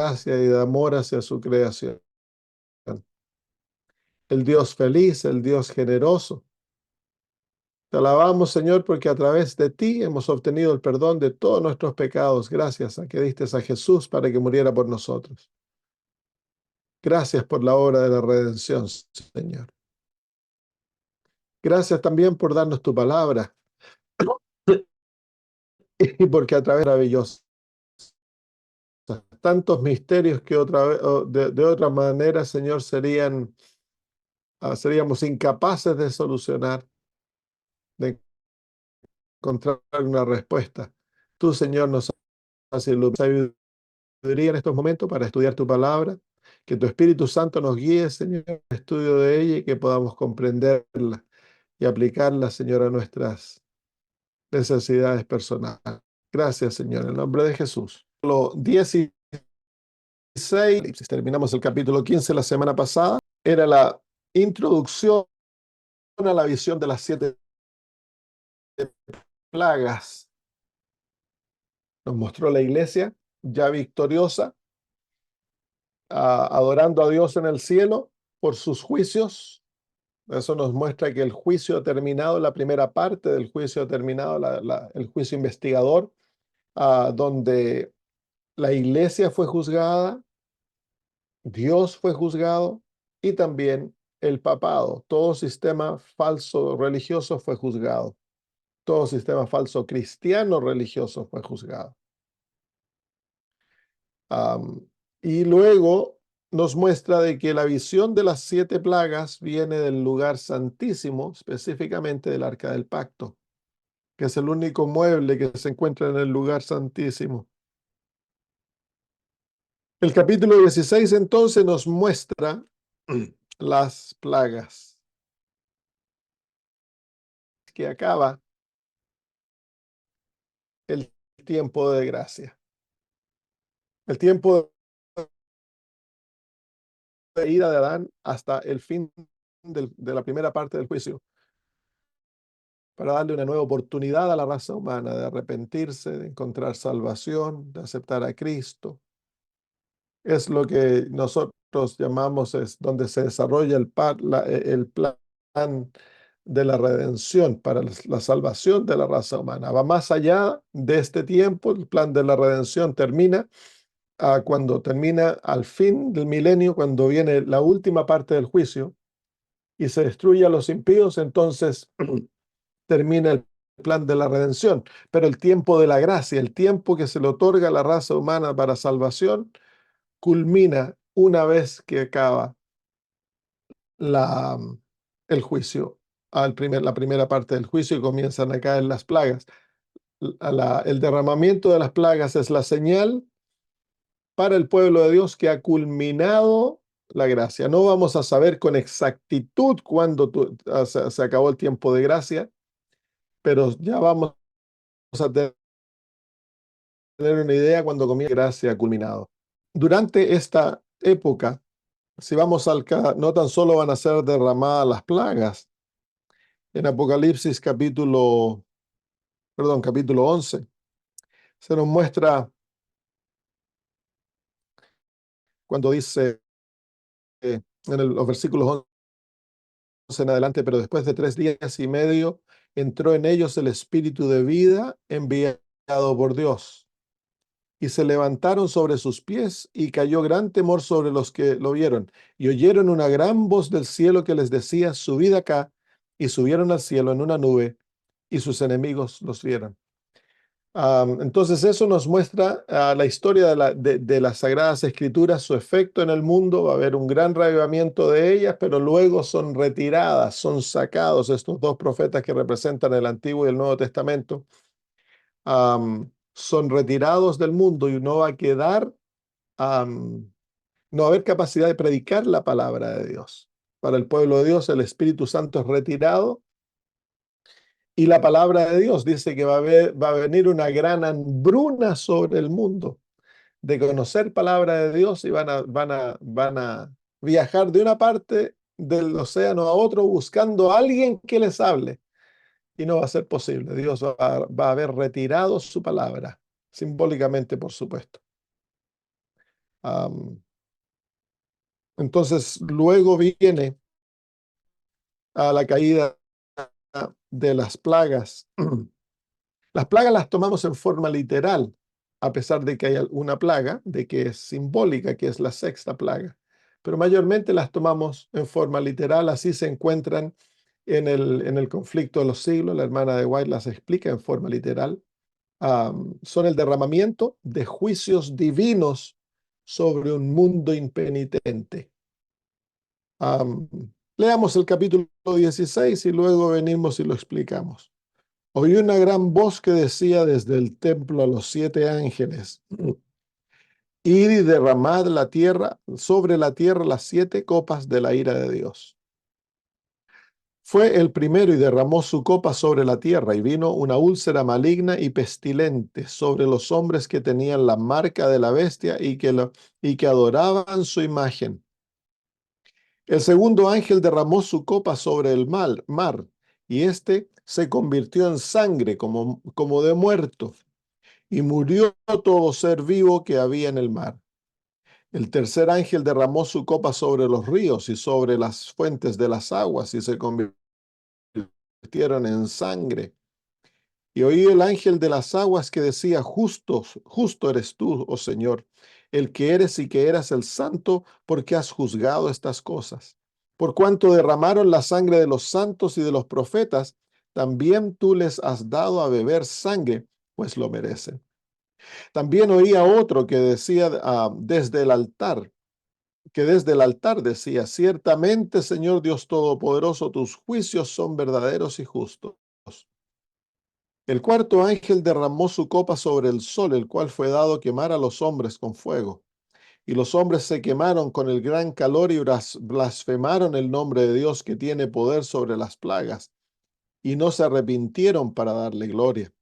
gracia y de amor hacia su creación. El Dios feliz, el Dios generoso. Te alabamos, Señor, porque a través de ti hemos obtenido el perdón de todos nuestros pecados, gracias a que diste a Jesús para que muriera por nosotros. Gracias por la obra de la redención, Señor. Gracias también por darnos tu palabra y porque a través de maravillosa tantos misterios que de otra manera, Señor, seríamos incapaces de solucionar, de encontrar una respuesta. Tú, Señor, nos has iluminado sabiduría en estos momentos para estudiar tu palabra, que tu Espíritu Santo nos guíe, Señor, en el estudio de ella y que podamos comprenderla y aplicarla, Señor, a nuestras necesidades personales. Gracias, Señor, en el nombre de Jesús. Lo 16, terminamos el capítulo 15 la semana pasada, era la introducción a la visión de las 7 plagas. Nos mostró la iglesia ya victoriosa, adorando a Dios en el cielo por sus juicios. Eso nos muestra que el juicio ha terminado, la primera parte del juicio ha terminado, el juicio investigador, donde la iglesia fue juzgada, Dios fue juzgado y también el papado. Todo sistema falso religioso fue juzgado. Todo sistema falso cristiano religioso fue juzgado. Y luego nos muestra de que la visión de las 7 plagas viene del lugar santísimo, específicamente del Arca del Pacto, que es el único mueble que se encuentra en el lugar santísimo. El capítulo 16 entonces nos muestra las plagas, que acaba el tiempo de gracia. El tiempo de ira de Adán hasta el fin de la primera parte del juicio, para darle una nueva oportunidad a la raza humana de arrepentirse, de encontrar salvación, de aceptar a Cristo. Es lo que nosotros llamamos, es donde se desarrolla el plan de la redención para la salvación de la raza humana. Va más allá de este tiempo, el plan de la redención termina cuando termina al fin del milenio, cuando viene la última parte del juicio y se destruye a los impíos, entonces termina el plan de la redención. Pero el tiempo de la gracia, el tiempo que se le otorga a la raza humana para salvación, culmina una vez que acaba la, el juicio, la primera parte del juicio y comienzan a caer las plagas. El derramamiento de las plagas es la señal para el pueblo de Dios que ha culminado la gracia. No vamos a saber con exactitud cuándo se acabó el tiempo de gracia, pero ya vamos a tener una idea cuando comienza la gracia culminado. Durante esta época, si vamos no tan solo van a ser derramadas las plagas. En Apocalipsis capítulo 11, se nos muestra cuando dice en los versículos 11 en adelante, pero después de 3 días y medio entró en ellos el espíritu de vida enviado por Dios. Y se levantaron sobre sus pies y cayó gran temor sobre los que lo vieron. Y oyeron una gran voz del cielo que les decía, subid acá, y subieron al cielo en una nube, y sus enemigos los vieron. Entonces eso nos muestra la historia de las Sagradas Escrituras, su efecto en el mundo. Va a haber un gran reavivamiento de ellas, pero luego son retiradas, son sacados estos 2 profetas que representan el Antiguo y el Nuevo Testamento. Son retirados del mundo y no va a quedar, no va a haber capacidad de predicar la palabra de Dios. Para el pueblo de Dios el Espíritu Santo es retirado y la palabra de Dios dice que va a venir una gran hambruna sobre el mundo de conocer palabra de Dios y van a viajar de una parte del océano a otro buscando a alguien que les hable. Y no va a ser posible. Dios va a haber retirado su palabra, simbólicamente, por supuesto. Am, entonces, luego viene a la caída de las plagas. Las plagas las tomamos en forma literal, a pesar de que hay una plaga, de que es simbólica, que es la sexta plaga. Pero mayormente las tomamos en forma literal, así se encuentran en el conflicto de los siglos. La hermana de White las explica en forma literal. Son el derramamiento de juicios divinos sobre un mundo impenitente. Am, Leamos el capítulo 16 y luego venimos y lo explicamos. Oí una gran voz que decía desde el templo a los 7 ángeles: id y derramad sobre la tierra las 7 copas de la ira de Dios. Fue el primero y derramó su copa sobre la tierra, y vino una úlcera maligna y pestilente sobre los hombres que tenían la marca de la bestia y que adoraban su imagen. El segundo ángel derramó su copa sobre el mar, y éste se convirtió en sangre como de muerto, y murió todo ser vivo que había en el mar. El tercer ángel derramó su copa sobre los ríos y sobre las fuentes de las aguas, y se convirtieron en sangre. Y oí el ángel de las aguas que decía: justo, justo eres tú, oh Señor, el que eres y que eras el santo, porque has juzgado estas cosas. Por cuanto derramaron la sangre de los santos y de los profetas, también tú les has dado a beber sangre, pues lo merecen. También oía otro que decía desde el altar, que desde el altar decía: ciertamente, Señor Dios Todopoderoso, tus juicios son verdaderos y justos. El cuarto ángel derramó su copa sobre el sol, el cual fue dado quemar a los hombres con fuego. Y los hombres se quemaron con el gran calor y blasfemaron el nombre de Dios, que tiene poder sobre las plagas, y no se arrepintieron para darle gloria.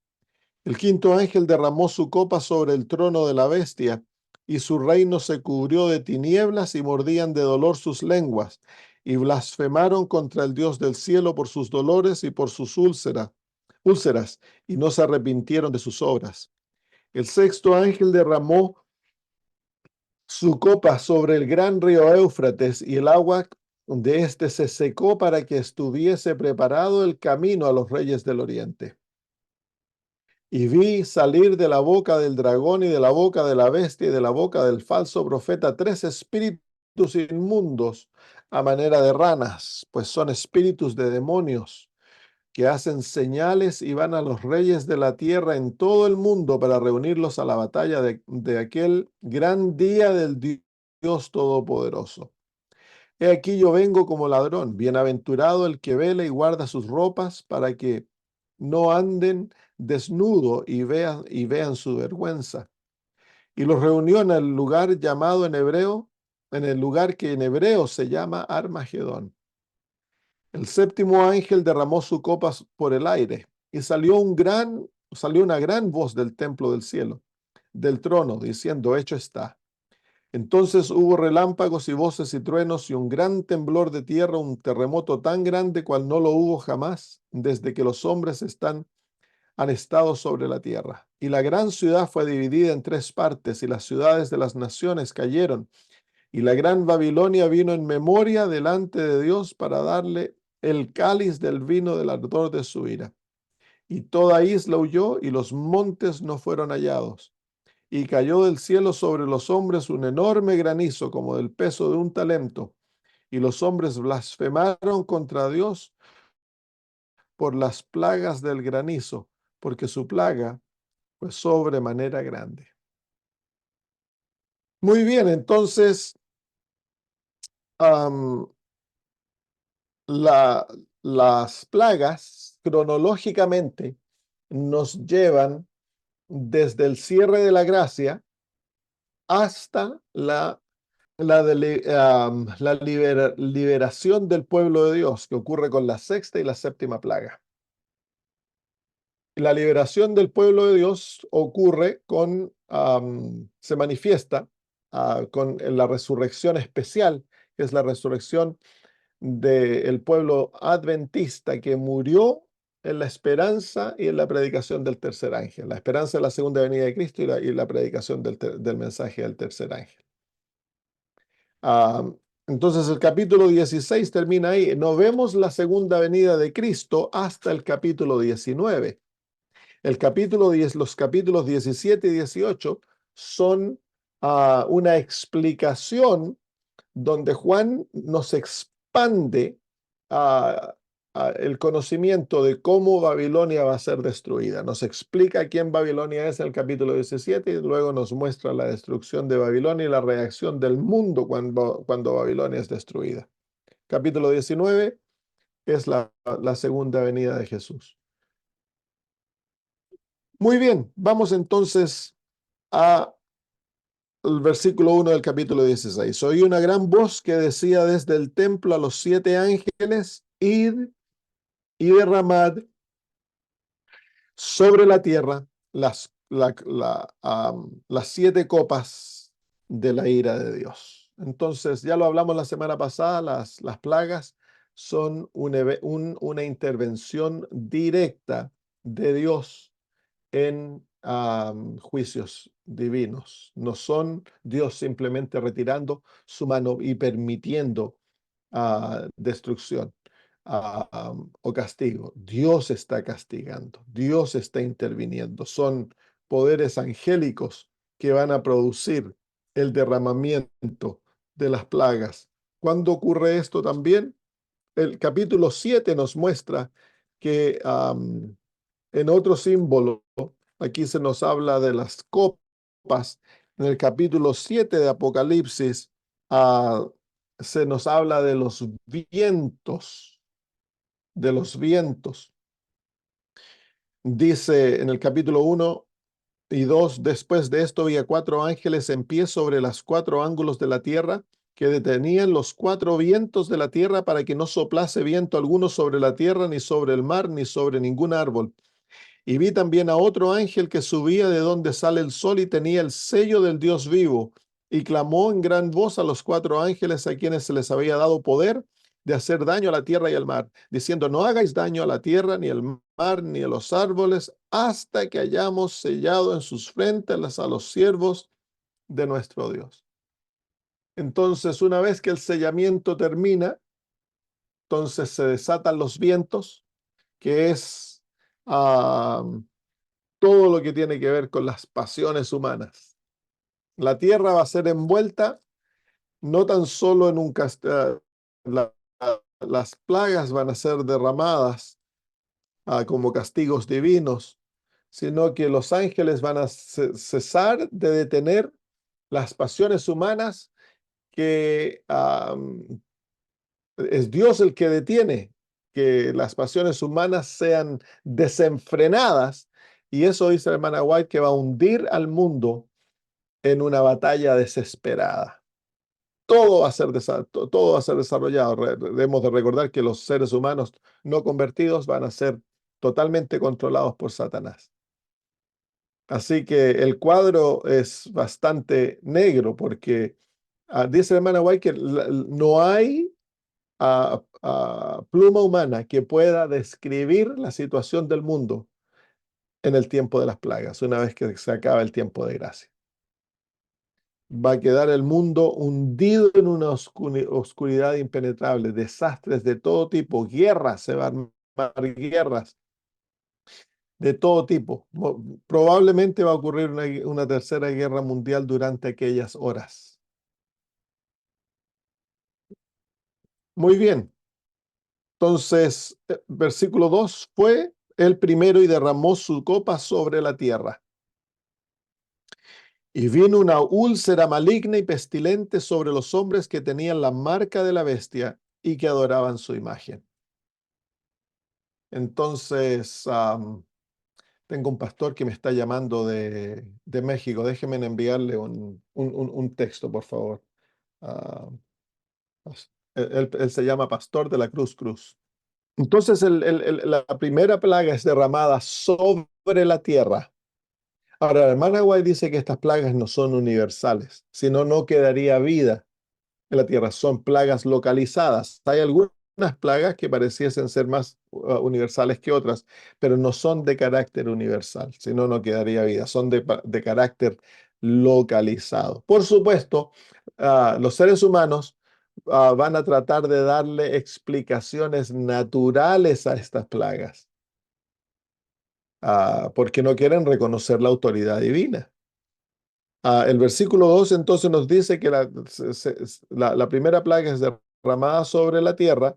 El quinto ángel derramó su copa sobre el trono de la bestia, y su reino se cubrió de tinieblas, y mordían de dolor sus lenguas, y blasfemaron contra el Dios del cielo por sus dolores y por sus úlceras, y no se arrepintieron de sus obras. El sexto ángel derramó su copa sobre el gran río Éufrates, y el agua de éste se secó para que estuviese preparado el camino a los reyes del oriente. Y vi salir de la boca del dragón y de la boca de la bestia y de la boca del falso profeta 3 espíritus inmundos a manera de ranas, pues son espíritus de demonios que hacen señales y van a los reyes de la tierra en todo el mundo para reunirlos a la batalla de aquel gran día del Dios Todopoderoso. He aquí yo vengo como ladrón. Bienaventurado el que vela y guarda sus ropas, para que no anden desnudo y vean su vergüenza. Y los reunió en el lugar llamado en hebreo, en el lugar que en hebreo se llama Armagedón. El séptimo ángel derramó su copa por el aire, y salió una gran voz del templo del cielo, del trono, diciendo: hecho está. Entonces hubo relámpagos y voces y truenos y un gran temblor de tierra, un terremoto tan grande cual no lo hubo jamás desde que los hombres han estado sobre la tierra. Y la gran ciudad fue dividida en 3 partes, y las ciudades de las naciones cayeron. Y la gran Babilonia vino en memoria delante de Dios para darle el cáliz del vino del ardor de su ira. Y toda isla huyó, y los montes no fueron hallados. Y cayó del cielo sobre los hombres un enorme granizo, como del peso de un talento. Y los hombres blasfemaron contra Dios por las plagas del granizo, porque su plaga fue sobremanera grande. Muy bien, entonces am, la- las plagas cronológicamente nos llevan desde el cierre de la gracia hasta la liberación del pueblo de Dios, que ocurre con la sexta y la séptima plaga. La liberación del pueblo de Dios ocurre se manifiesta con la resurrección especial, que es la resurrección del pueblo adventista que murió en la esperanza y en la predicación del tercer ángel, la esperanza de la segunda venida de Cristo y la predicación del mensaje del tercer ángel. Ah, entonces el capítulo 16 termina ahí. No vemos la segunda venida de Cristo hasta el capítulo 19. El capítulo 10, los capítulos 17 y 18 son una explicación donde Juan nos expande ah, el conocimiento de cómo Babilonia va a ser destruida. Nos explica quién Babilonia es en el capítulo 17 y luego nos muestra la destrucción de Babilonia y la reacción del mundo cuando Babilonia es destruida. Capítulo 19 es la segunda venida de Jesús. Muy bien, vamos entonces a el versículo 1 del capítulo 16. Oí una gran voz que decía desde el templo a los 7 ángeles: id y derramad sobre la tierra las 7 copas de la ira de Dios. Entonces, ya lo hablamos la semana pasada, las plagas son una intervención directa de Dios en juicios divinos. No son Dios simplemente retirando su mano y permitiendo destrucción o castigo. Dios está castigando, Dios está interviniendo. Son poderes angélicos que van a producir el derramamiento de las plagas. ¿Cuándo ocurre esto también? El capítulo 7 nos muestra que en otro símbolo, aquí se nos habla de las copas. En el capítulo 7 de Apocalipsis, se nos habla de los vientos, de los vientos. Dice en el capítulo 1 y 2: después de esto vi a 4 ángeles en pie sobre los 4 ángulos de la tierra, que detenían los 4 vientos de la tierra para que no soplase viento alguno sobre la tierra, ni sobre el mar, ni sobre ningún árbol. Y vi también a otro ángel que subía de donde sale el sol y tenía el sello del Dios vivo, y clamó en gran voz a los 4 ángeles a quienes se les había dado poder de hacer daño a la tierra y al mar, diciendo: no hagáis daño a la tierra, ni al mar, ni a los árboles, hasta que hayamos sellado en sus frentes a los siervos de nuestro Dios. Entonces, una vez que el sellamiento termina, entonces se desatan los vientos, que es todo lo que tiene que ver con las pasiones humanas. La tierra va a ser envuelta no tan solo en un castigo, las plagas van a ser derramadas como castigos divinos, sino que los ángeles van a cesar de detener las pasiones humanas que es Dios el que detiene que las pasiones humanas sean desenfrenadas, y eso dice la hermana White, que va a hundir al mundo en una batalla desesperada. Todo va a ser, todo va a ser desarrollado. Debemos de recordar que los seres humanos no convertidos van a ser totalmente controlados por Satanás. Así que el cuadro es bastante negro porque dice la hermana White que no hay pluma humana que pueda describir la situación del mundo en el tiempo de las plagas, una vez que se acaba el tiempo de gracia. Va a quedar el mundo hundido en una oscuridad impenetrable, desastres de todo tipo, guerras, se van a armar guerras de todo tipo. Probablemente va a ocurrir una tercera guerra mundial durante aquellas horas. Muy bien. Entonces, versículo 2: fue el primero y derramó su copa sobre la tierra. Y vino una úlcera maligna y pestilente sobre los hombres que tenían la marca de la bestia y que adoraban su imagen. Entonces, tengo un pastor que me está llamando de México. Déjenme enviarle un texto, por favor. Ah, él se llama Pastor de la Cruz Cruz. Entonces, la primera plaga es derramada sobre la tierra. Ahora, la hermana White dice que estas plagas no son universales, si no, no quedaría vida en la tierra. Son plagas localizadas. Hay algunas plagas que pareciesen ser más universales que otras, pero no son de carácter universal, si no, no quedaría vida. Son de carácter localizado. Por supuesto, los seres humanos van a tratar de darle explicaciones naturales a estas plagas, porque no quieren reconocer la autoridad divina. El versículo 2 entonces nos dice que la primera plaga es derramada sobre la tierra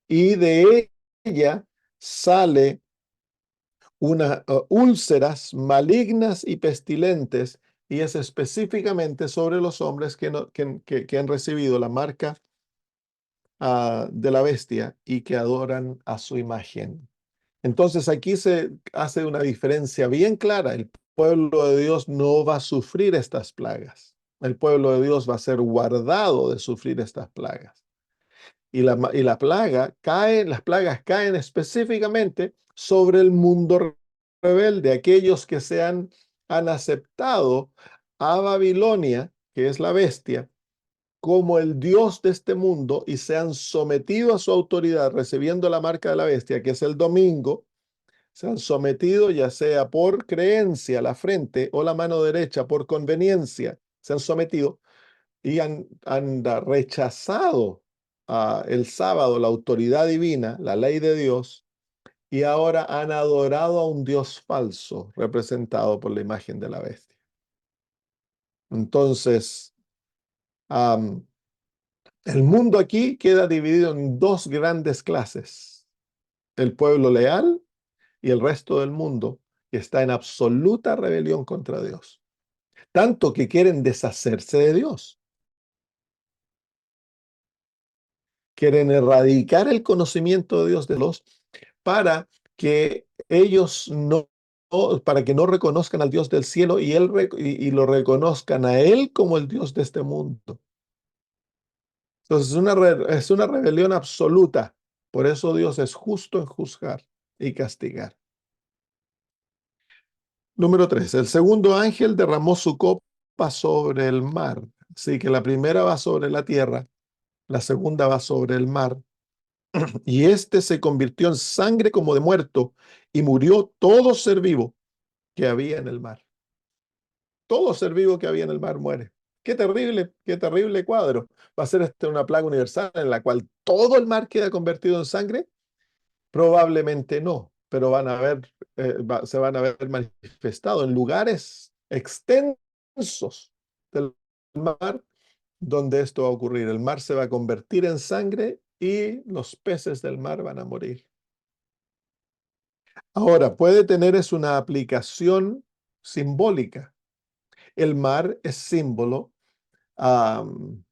y de ella sale unas úlceras malignas y pestilentes, y es específicamente sobre los hombres que han recibido la marca de la bestia y que adoran a su imagen. Entonces aquí se hace una diferencia bien clara. El pueblo de Dios no va a sufrir estas plagas. El pueblo de Dios va a ser guardado de sufrir estas plagas. Y la plaga cae, las plagas caen específicamente sobre el mundo rebelde, aquellos que han aceptado a Babilonia, que es la bestia, como el Dios de este mundo y se han sometido a su autoridad, recibiendo la marca de la bestia, que es el domingo. Se han sometido ya sea por creencia, la frente, o la mano derecha por conveniencia. Se han sometido y han rechazado el sábado la autoridad divina, la ley de Dios, y ahora han adorado a un Dios falso representado por la imagen de la bestia. Entonces, am, el mundo aquí queda dividido en dos grandes clases: el pueblo leal y el resto del mundo, que está en absoluta rebelión contra Dios, tanto que quieren deshacerse de Dios. Quieren erradicar el conocimiento de Dios de los para que ellos para que no reconozcan al Dios del cielo y lo reconozcan a Él como el Dios de este mundo. Entonces es una rebelión absoluta. Por eso Dios es justo en juzgar y castigar. Número 3. El segundo ángel derramó su copa sobre el mar. Así que la primera va sobre la tierra, la segunda va sobre el mar. Y este se convirtió en sangre como de muerto, y murió todo ser vivo que había en el mar. Todo ser vivo que había en el mar muere. Qué terrible cuadro. ¿Va a ser una plaga universal en la cual todo el mar queda convertido en sangre? Probablemente no, pero se van a ver manifestado en lugares extensos del mar donde esto va a ocurrir. El mar se va a convertir en sangre y los peces del mar van a morir. Ahora, puede tener es una aplicación simbólica. El mar es símbolo am,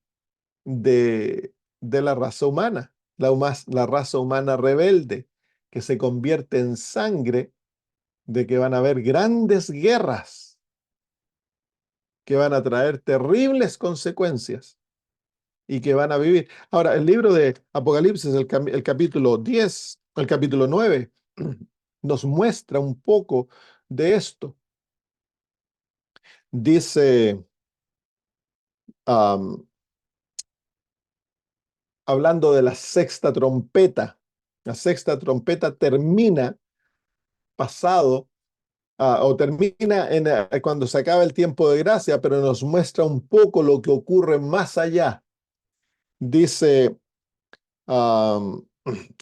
de la raza humana, la raza humana rebelde, que se convierte en sangre, de que van a haber grandes guerras que van a traer terribles consecuencias y que van a vivir. Ahora, el libro de Apocalipsis, el capítulo 10, el capítulo 9, nos muestra un poco de esto. Dice, am, hablando de la sexta trompeta termina pasado, o termina cuando se acaba el tiempo de gracia, pero nos muestra un poco lo que ocurre más allá. Dice, am,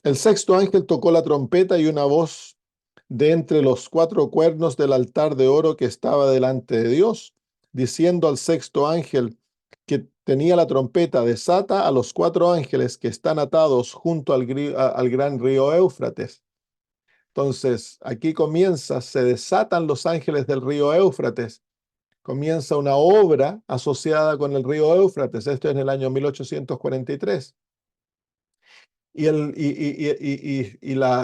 el sexto ángel tocó la trompeta y una voz de entre los cuatro cuernos del altar de oro que estaba delante de Dios, diciendo al sexto ángel que tenía la trompeta: desata a los cuatro ángeles que están atados junto al gran río Éufrates. Entonces, aquí se desatan los ángeles del río Éufrates, comienza una obra asociada con el río Éufrates. Esto es en el año 1843.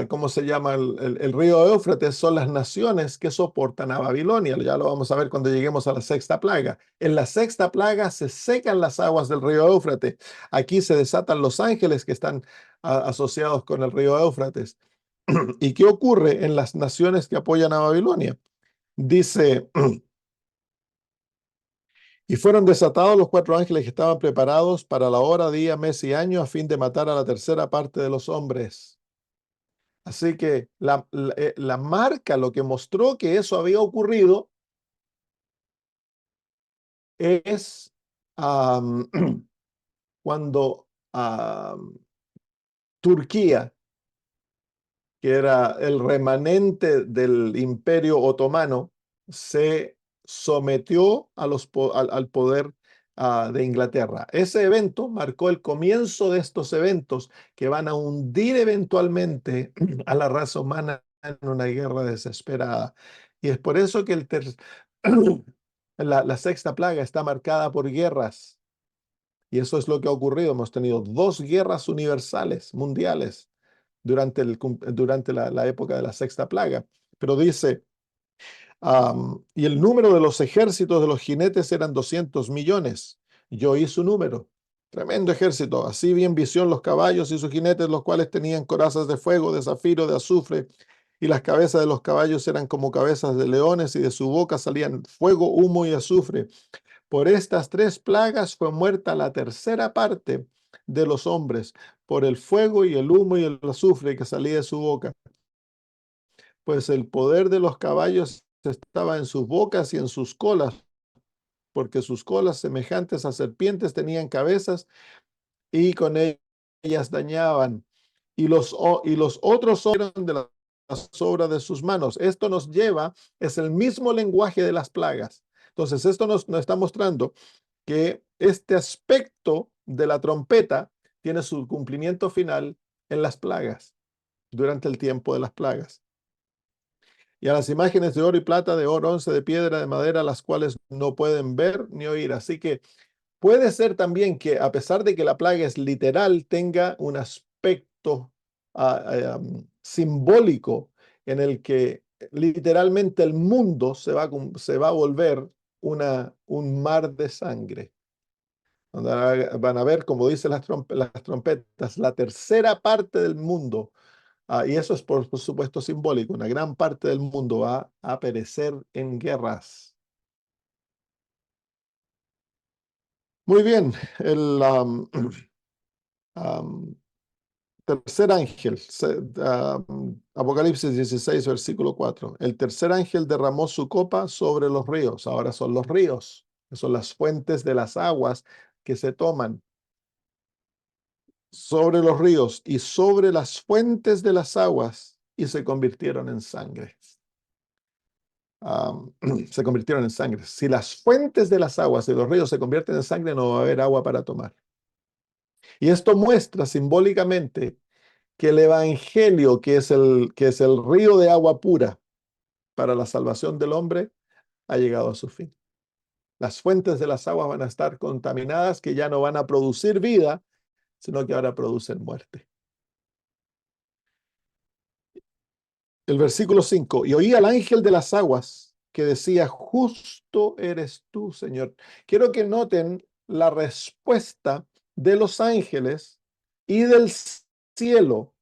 ¿Cómo se llama? El río Éufrates son las naciones que soportan a Babilonia. Ya lo vamos a ver cuando lleguemos a la sexta plaga. En la sexta plaga se secan las aguas del río Éufrates. Aquí se desatan los ángeles que están asociados con el río Éufrates. ¿Y qué ocurre en las naciones que apoyan a Babilonia? Dice, y fueron desatados los cuatro ángeles que estaban preparados para la hora, día, mes y año, a fin de matar a la tercera parte de los hombres. Así que la marca, lo que mostró que eso había ocurrido, es am, cuando Turquía, que era el remanente del Imperio Otomano, se sometió a al poder de Inglaterra. Ese evento marcó el comienzo de estos eventos que van a hundir eventualmente a la raza humana en una guerra desesperada. Y es por eso que la sexta plaga está marcada por guerras. Y eso es lo que ha ocurrido. Hemos tenido dos guerras universales, mundiales, durante la época de la sexta plaga. Pero dice, y el número de los ejércitos de los jinetes eran 200 millones. Yo oí su número. Tremendo ejército. Así vi en visión los caballos y sus jinetes, los cuales tenían corazas de fuego, de zafiro, de azufre, y las cabezas de los caballos eran como cabezas de leones, y de su boca salían fuego, humo y azufre. Por estas tres plagas fue muerta la tercera parte de los hombres, por el fuego y el humo y el azufre que salía de su boca. Pues el poder de los caballos estaba en sus bocas y en sus colas, porque sus colas semejantes a serpientes tenían cabezas y con ellas dañaban. Y los otros eran de las obras de sus manos. Esto nos lleva, es el mismo lenguaje de las plagas. Entonces, esto nos está mostrando que este aspecto de la trompeta tiene su cumplimiento final en las plagas, durante el tiempo de las plagas. Y a las imágenes de oro y plata, de oro, bronce, de piedra, de madera, las cuales no pueden ver ni oír. Así que puede ser también que, a pesar de que la plaga es literal, tenga un aspecto simbólico en el que literalmente el mundo se va a volver un mar de sangre. Van a ver, como dicen las trompetas, la tercera parte del mundo. Y eso es por supuesto simbólico. Una gran parte del mundo va a perecer en guerras. Muy bien, el am, tercer ángel, Apocalipsis 16, versículo 4. El tercer ángel derramó su copa sobre los ríos. Ahora son los ríos, que son las fuentes de las aguas que se toman sobre los ríos y sobre las fuentes de las aguas, y se convirtieron en sangre. Se convirtieron en sangre. Si las fuentes de las aguas y los ríos se convierten en sangre, no va a haber agua para tomar. Y esto muestra simbólicamente que el evangelio, que es el río de agua pura para la salvación del hombre, ha llegado a su fin. Las fuentes de las aguas van a estar contaminadas, que ya no van a producir vida, sino que ahora producen muerte. El versículo 5, y oí al ángel de las aguas que decía, justo eres tú, Señor. Quiero que noten la respuesta de los ángeles y del cielo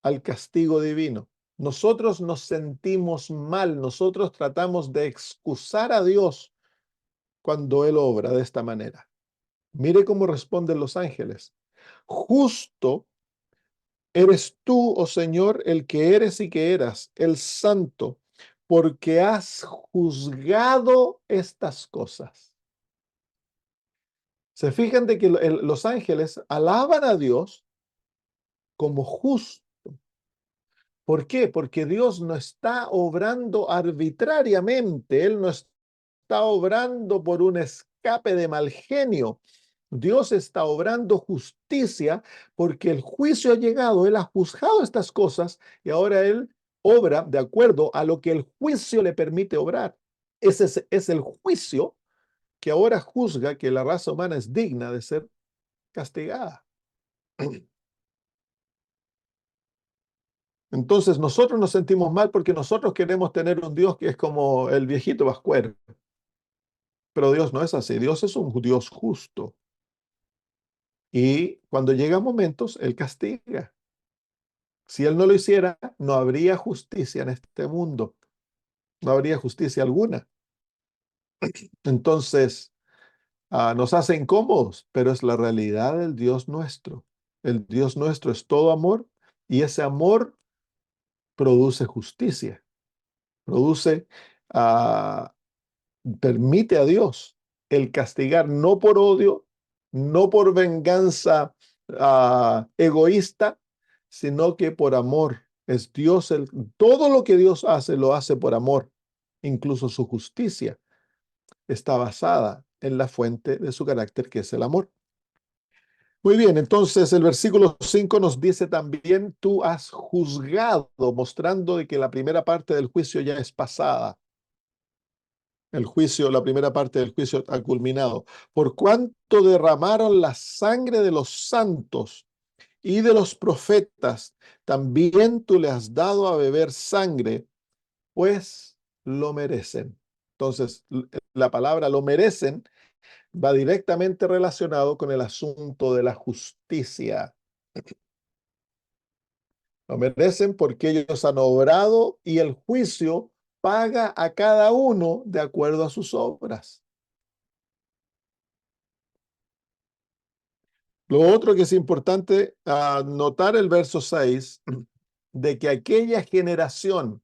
al castigo divino. Nosotros nos sentimos mal, nosotros tratamos de excusar a Dios cuando Él obra de esta manera. Mire cómo responden los ángeles. Justo eres tú, oh Señor, el que eres y que eras, el santo, porque has juzgado estas cosas. Se fijan de que los ángeles alaban a Dios como justo. ¿Por qué? Porque Dios no está obrando arbitrariamente, Él no está obrando por un escape de mal genio. Dios está obrando justicia porque el juicio ha llegado, Él ha juzgado estas cosas y ahora Él obra de acuerdo a lo que el juicio le permite obrar. Ese es el juicio que ahora juzga que la raza humana es digna de ser castigada. Entonces nosotros nos sentimos mal porque nosotros queremos tener un Dios que es como el viejito Pascuero. Pero Dios no es así. Dios es un Dios justo. Y cuando llega momentos, Él castiga. Si Él no lo hiciera, no habría justicia en este mundo. No habría justicia alguna. Entonces, nos hace incómodos, pero es la realidad del Dios nuestro. El Dios nuestro es todo amor y ese amor produce justicia. Produce, ah, permite a Dios el castigar no por odio, no por venganza egoísta, sino que por amor. Es Dios, todo lo que Dios hace, lo hace por amor. Incluso su justicia está basada en la fuente de su carácter, que es el amor. Muy bien, entonces el versículo 5 nos dice también, tú has juzgado, mostrando de que la primera parte del juicio ya es pasada. El juicio, la primera parte del juicio ha culminado. Por cuanto derramaron la sangre de los santos y de los profetas, también tú le has dado a beber sangre, pues lo merecen. Entonces, la palabra lo merecen va directamente relacionado con el asunto de la justicia. Lo merecen porque ellos han obrado y el juicio paga a cada uno de acuerdo a sus obras. Lo otro que es importante notar el verso 6, de que aquella generación,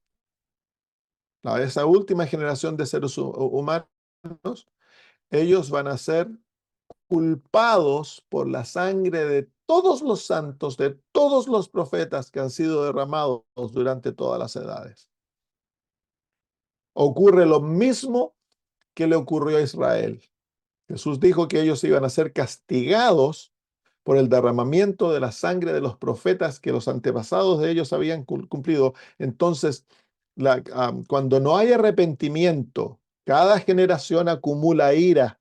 esa última generación de seres humanos, ellos van a ser culpados por la sangre de todos los santos, de todos los profetas que han sido derramados durante todas las edades. Ocurre lo mismo que le ocurrió a Israel. Jesús dijo que ellos iban a ser castigados por el derramamiento de la sangre de los profetas que los antepasados de ellos habían cumplido. Entonces, cuando no hay arrepentimiento, cada generación acumula ira.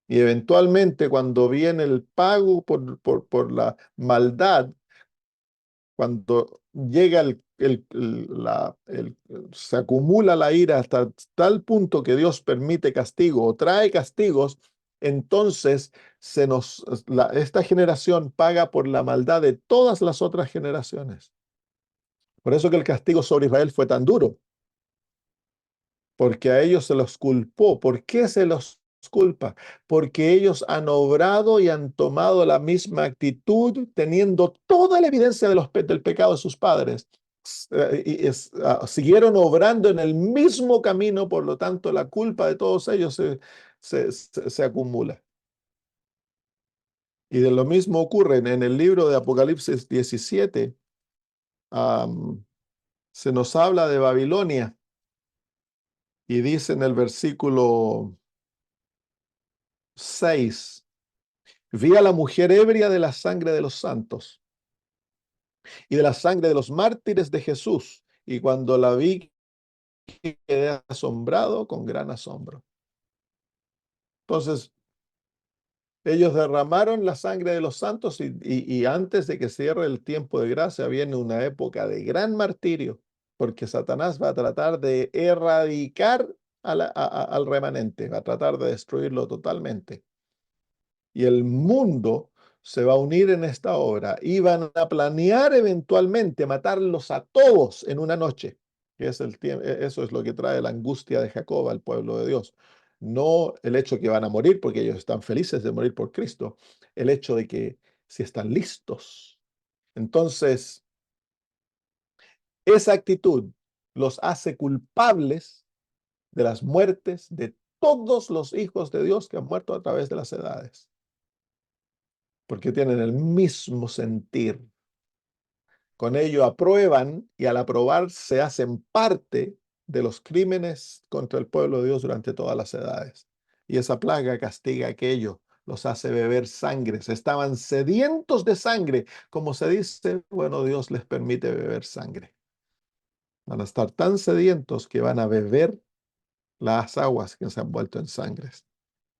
Y eventualmente cuando viene el pago por la maldad, cuando llega se acumula la ira hasta tal punto que Dios permite castigo o trae castigos, entonces esta generación paga por la maldad de todas las otras generaciones. Por eso que el castigo sobre Israel fue tan duro, porque a ellos se los culpó. ¿Por qué se los culpa? Porque ellos han obrado y han tomado la misma actitud, teniendo toda la evidencia del pecado de sus padres. Siguieron obrando en el mismo camino, por lo tanto, la culpa de todos ellos se acumula. Y de lo mismo ocurre en el libro de Apocalipsis 17. Se nos habla de Babilonia y dice en el versículo 6, vi a la mujer ebria de la sangre de los santos y de la sangre de los mártires de Jesús, y cuando la vi quedé asombrado con gran asombro. Entonces, ellos derramaron la sangre de los santos y antes de que cierre el tiempo de gracia viene una época de gran martirio, porque Satanás va a tratar de erradicar al remanente, va a tratar de destruirlo totalmente. Y el mundo se va a unir en esta obra y van a planear eventualmente matarlos a todos en una noche. Eso es lo que trae la angustia de Jacob al pueblo de Dios. No el hecho que van a morir porque ellos están felices de morir por Cristo, el hecho de que si están listos. Entonces, esa actitud los hace culpables de las muertes de todos los hijos de Dios que han muerto a través de las edades, porque tienen el mismo sentir. Con ello aprueban y al aprobar se hacen parte de los crímenes contra el pueblo de Dios durante todas las edades. Y esa plaga castiga aquello, los hace beber sangre. Estaban sedientos de sangre. Como se dice, bueno, Dios les permite beber sangre. Van a estar tan sedientos que van a beber las aguas que se han vuelto en sangre.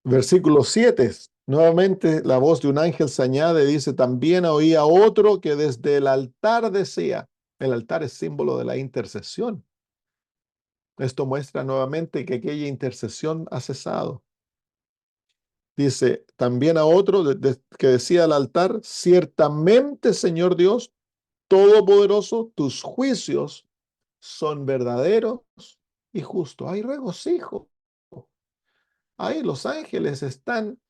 Versículo 7. Nuevamente la voz de un ángel se añade, dice, también oía otro que desde el altar decía, el altar es símbolo de la intercesión. Esto muestra nuevamente que aquella intercesión ha cesado. Dice también a otro que decía al altar, ciertamente, Señor Dios Todopoderoso, tus juicios son verdaderos y justos. Hay regocijo. Ahí los ángeles están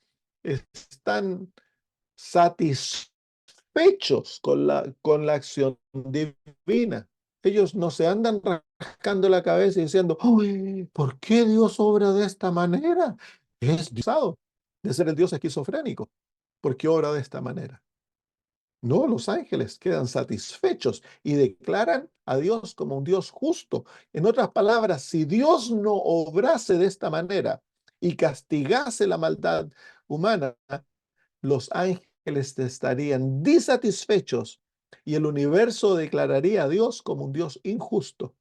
satisfechos con la acción divina. Ellos no se andan rascando la cabeza y diciendo, uy, ¿por qué Dios obra de esta manera? es diosado de ser el Dios esquizofrénico, porque obra de esta manera. No, los ángeles quedan satisfechos y declaran a Dios como un Dios justo. En otras palabras, si Dios no obrase de esta manera y castigase la maldad humana, los ángeles estarían disatisfechos y el universo declararía a Dios como un Dios injusto.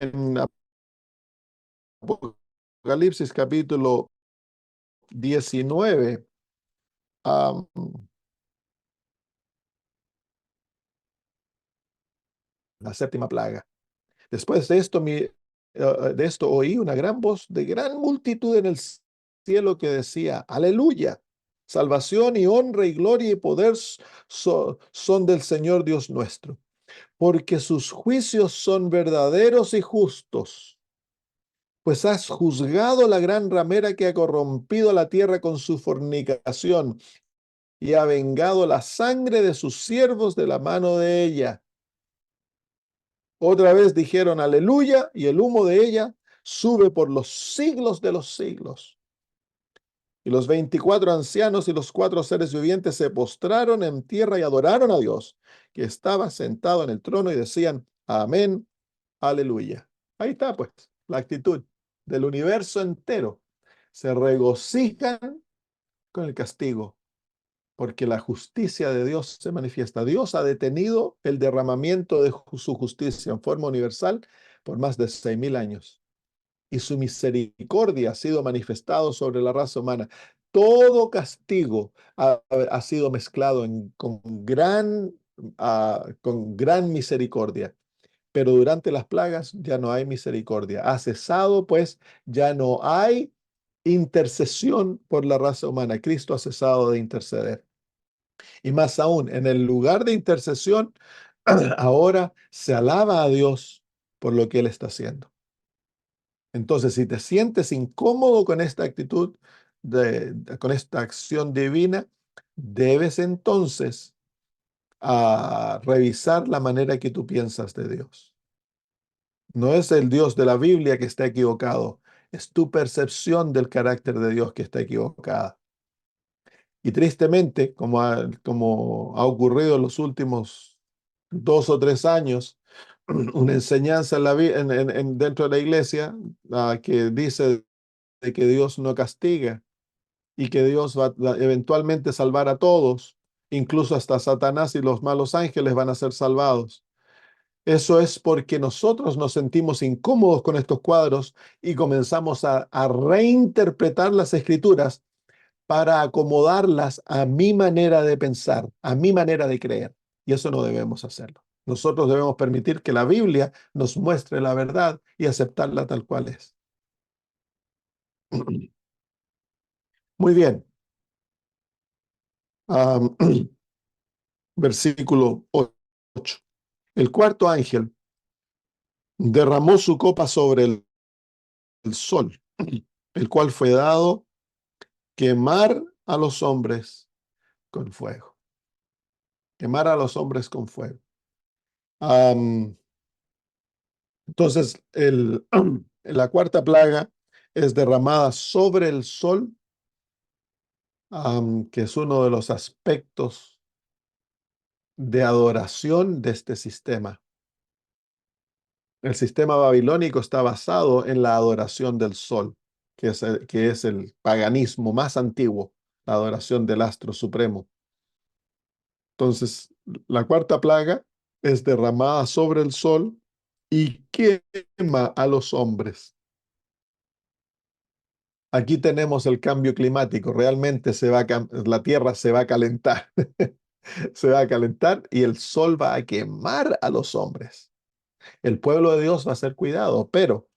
En Apocalipsis capítulo 19, am, la séptima plaga. Después de esto oí una gran voz de gran multitud en el cielo que decía, aleluya, salvación y honra y gloria y poder son del Señor Dios nuestro, porque sus juicios son verdaderos y justos. Pues has juzgado la gran ramera que ha corrompido la tierra con su fornicación y ha vengado la sangre de sus siervos de la mano de ella. Otra vez dijeron aleluya y el humo de ella sube por los siglos de los siglos. Y los 24 ancianos y los 4 seres vivientes se postraron en tierra y adoraron a Dios, que estaba sentado en el trono y decían amén, aleluya. Ahí está pues la actitud del universo entero. Se regocijan con el castigo porque la justicia de Dios se manifiesta. Dios ha detenido el derramamiento de su justicia en forma universal por más de 6.000 años. Y su misericordia ha sido manifestado sobre la raza humana. Todo castigo ha sido mezclado con gran misericordia. Pero durante las plagas ya no hay misericordia. Ha cesado, pues ya no hay intercesión por la raza humana. Cristo ha cesado de interceder. Y más aún, en el lugar de intercesión, ahora se alaba a Dios por lo que Él está haciendo. Entonces, si te sientes incómodo con esta actitud, con esta acción divina, debes entonces revisar la manera que tú piensas de Dios. No es el Dios de la Biblia que está equivocado, es tu percepción del carácter de Dios que está equivocada. Y tristemente, como ha ocurrido en los últimos 2 o 3 años, una enseñanza dentro de la iglesia que dice de que Dios no castiga y que Dios va a eventualmente salvar a todos, incluso hasta Satanás y los malos ángeles van a ser salvados. Eso es porque nosotros nos sentimos incómodos con estos cuadros y comenzamos a reinterpretar las escrituras para acomodarlas a mi manera de pensar, a mi manera de creer. Y eso no debemos hacerlo. Nosotros debemos permitir que la Biblia nos muestre la verdad y aceptarla tal cual es. Muy bien. Um, versículo 8. El cuarto ángel derramó su copa sobre el sol, el cual fue dado quemar a los hombres con fuego. Quemar a los hombres con fuego. Um, Entonces, la cuarta plaga es derramada sobre el sol, que es uno de los aspectos de adoración de este sistema. El sistema babilónico está basado en la adoración del sol, que es el paganismo más antiguo, la adoración del astro supremo. Entonces, la cuarta plaga es derramada sobre el sol y quema a los hombres. Aquí tenemos el cambio climático. Realmente la Tierra se va a calentar. Se va a calentar y el sol va a quemar a los hombres. El pueblo de Dios va a ser cuidado, pero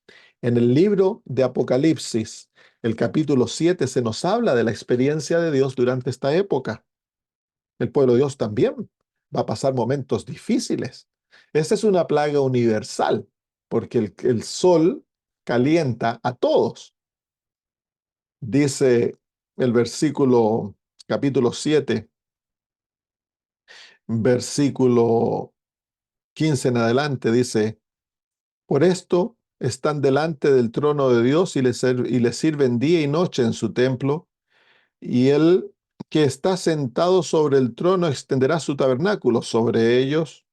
en el libro de Apocalipsis, el capítulo 7, se nos habla de la experiencia de Dios durante esta época. El pueblo de Dios también va a pasar momentos difíciles. Esta es una plaga universal, porque el sol calienta a todos. Dice el capítulo 7, versículo 15 en adelante, dice, por esto están delante del trono de Dios y le sirven día y noche en su templo, y el que está sentado sobre el trono extenderá su tabernáculo sobre ellos.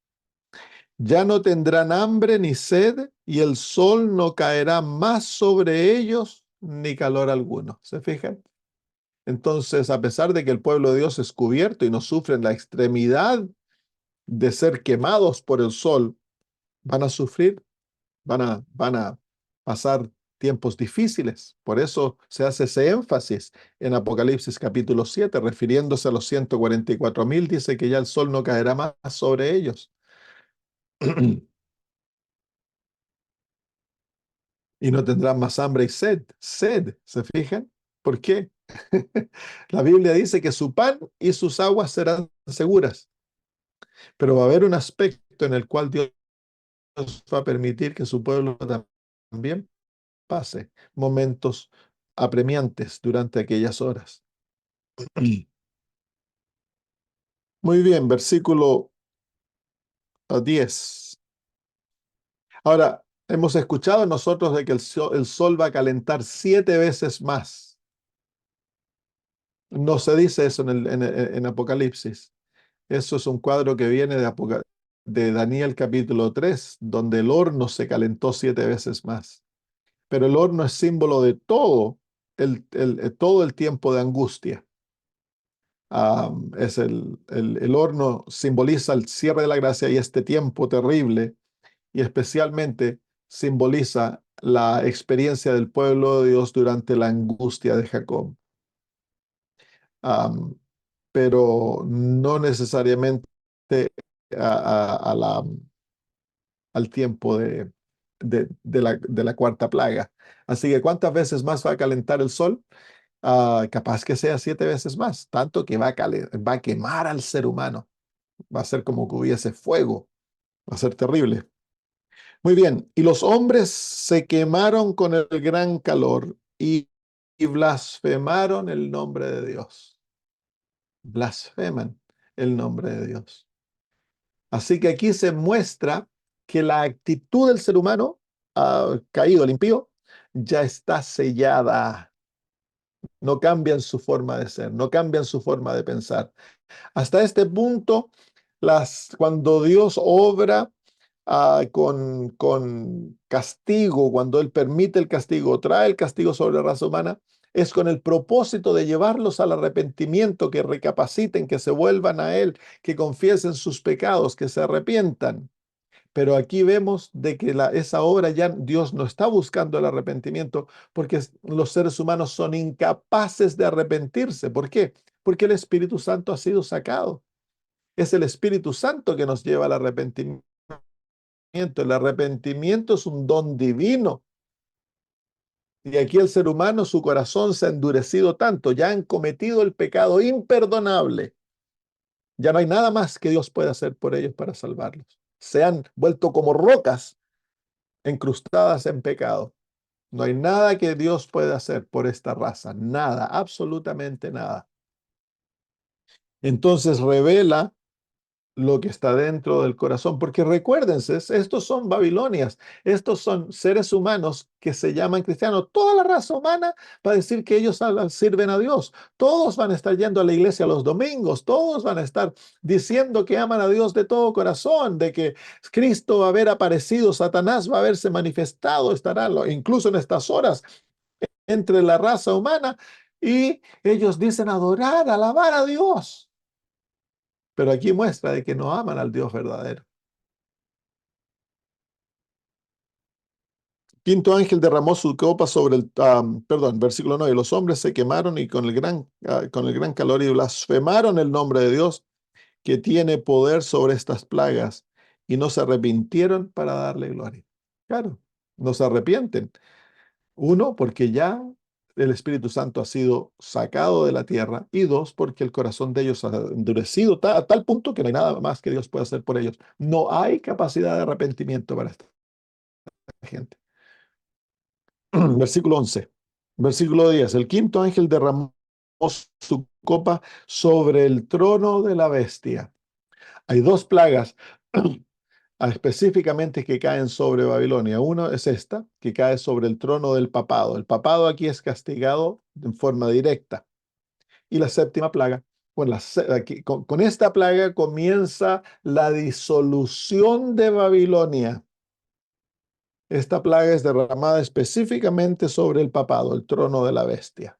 Ya no tendrán hambre ni sed, y el sol no caerá más sobre ellos, ni calor alguno. ¿Se fijan? Entonces, a pesar de que el pueblo de Dios es cubierto y no sufren la extremidad de ser quemados por el sol, van a sufrir, van a pasar tiempos difíciles. Por eso se hace ese énfasis en Apocalipsis capítulo 7, refiriéndose a los 144,000, dice que ya el sol no caerá más sobre ellos. Y no tendrán más hambre y sed. Sed, ¿se fijan? ¿Por qué? La Biblia dice que su pan y sus aguas serán seguras, pero va a haber un aspecto en el cual Dios va a permitir que su pueblo también pase momentos apremiantes durante aquellas horas. Muy bien, versículo 10. Ahora, hemos escuchado nosotros de que el sol va a calentar 7 veces más. No se dice eso en Apocalipsis. Eso es un cuadro que viene de Daniel capítulo 3, donde el horno se calentó 7 veces más. Pero el horno es símbolo de todo el tiempo de angustia. El horno simboliza el cierre de la gracia y este tiempo terrible, y especialmente simboliza la experiencia del pueblo de Dios durante la angustia de Jacob. Am, pero no necesariamente a al tiempo de la cuarta plaga. Así que, ¿cuántas veces más va a calentar el sol? Capaz que sea 7 veces más, tanto que va a quemar al ser humano. Va a ser como que hubiese fuego, va a ser terrible. Muy bien, y los hombres se quemaron con el gran calor y blasfemaron el nombre de Dios. Blasfeman el nombre de Dios. Así que aquí se muestra que la actitud del ser humano caído, el impío, ya está sellada. No cambian su forma de ser, no cambian su forma de pensar. Hasta este punto, cuando Dios obra con castigo, cuando Él permite el castigo, trae el castigo sobre la raza humana, es con el propósito de llevarlos al arrepentimiento, que recapaciten, que se vuelvan a Él, que confiesen sus pecados, que se arrepientan. Pero aquí vemos de que esa obra ya Dios no está buscando el arrepentimiento, porque los seres humanos son incapaces de arrepentirse. ¿Por qué? Porque el Espíritu Santo ha sido sacado. Es el Espíritu Santo que nos lleva al arrepentimiento. El arrepentimiento es un don divino. Y aquí el ser humano, su corazón se ha endurecido tanto, ya han cometido el pecado imperdonable. Ya no hay nada más que Dios pueda hacer por ellos para salvarlos. Se han vuelto como rocas encrustadas en pecado. No hay nada que Dios pueda hacer por esta raza. Nada, absolutamente nada. Entonces revela lo que está dentro del corazón, porque recuérdense, estos son Babilonias, estos son seres humanos que se llaman cristianos. Toda la raza humana va a decir que ellos sirven a Dios. Todos van a estar yendo a la iglesia los domingos, todos van a estar diciendo que aman a Dios de todo corazón, de que Cristo va a haber aparecido, Satanás va a haberse manifestado, estará incluso en estas horas entre la raza humana, y ellos dicen adorar, alabar a Dios. Pero aquí muestra de que no aman al Dios verdadero. Quinto ángel derramó su copa sobre perdón, versículo 9. Los hombres se quemaron y con el gran calor y blasfemaron el nombre de Dios, que tiene poder sobre estas plagas, y no se arrepintieron para darle gloria. Claro, no se arrepienten. Uno, porque ya el Espíritu Santo ha sido sacado de la tierra, y dos, porque el corazón de ellos ha endurecido a tal punto que no hay nada más que Dios pueda hacer por ellos. No hay capacidad de arrepentimiento para esta gente. Versículo 11. Versículo 10. El quinto ángel derramó su copa sobre el trono de la bestia. Hay dos plagas específicamente que caen sobre Babilonia. Uno es esta, que cae sobre el trono del papado. El papado aquí es castigado en forma directa. Y la séptima plaga, bueno, con esta plaga comienza la disolución de Babilonia. Esta plaga es derramada específicamente sobre el papado, el trono de la bestia,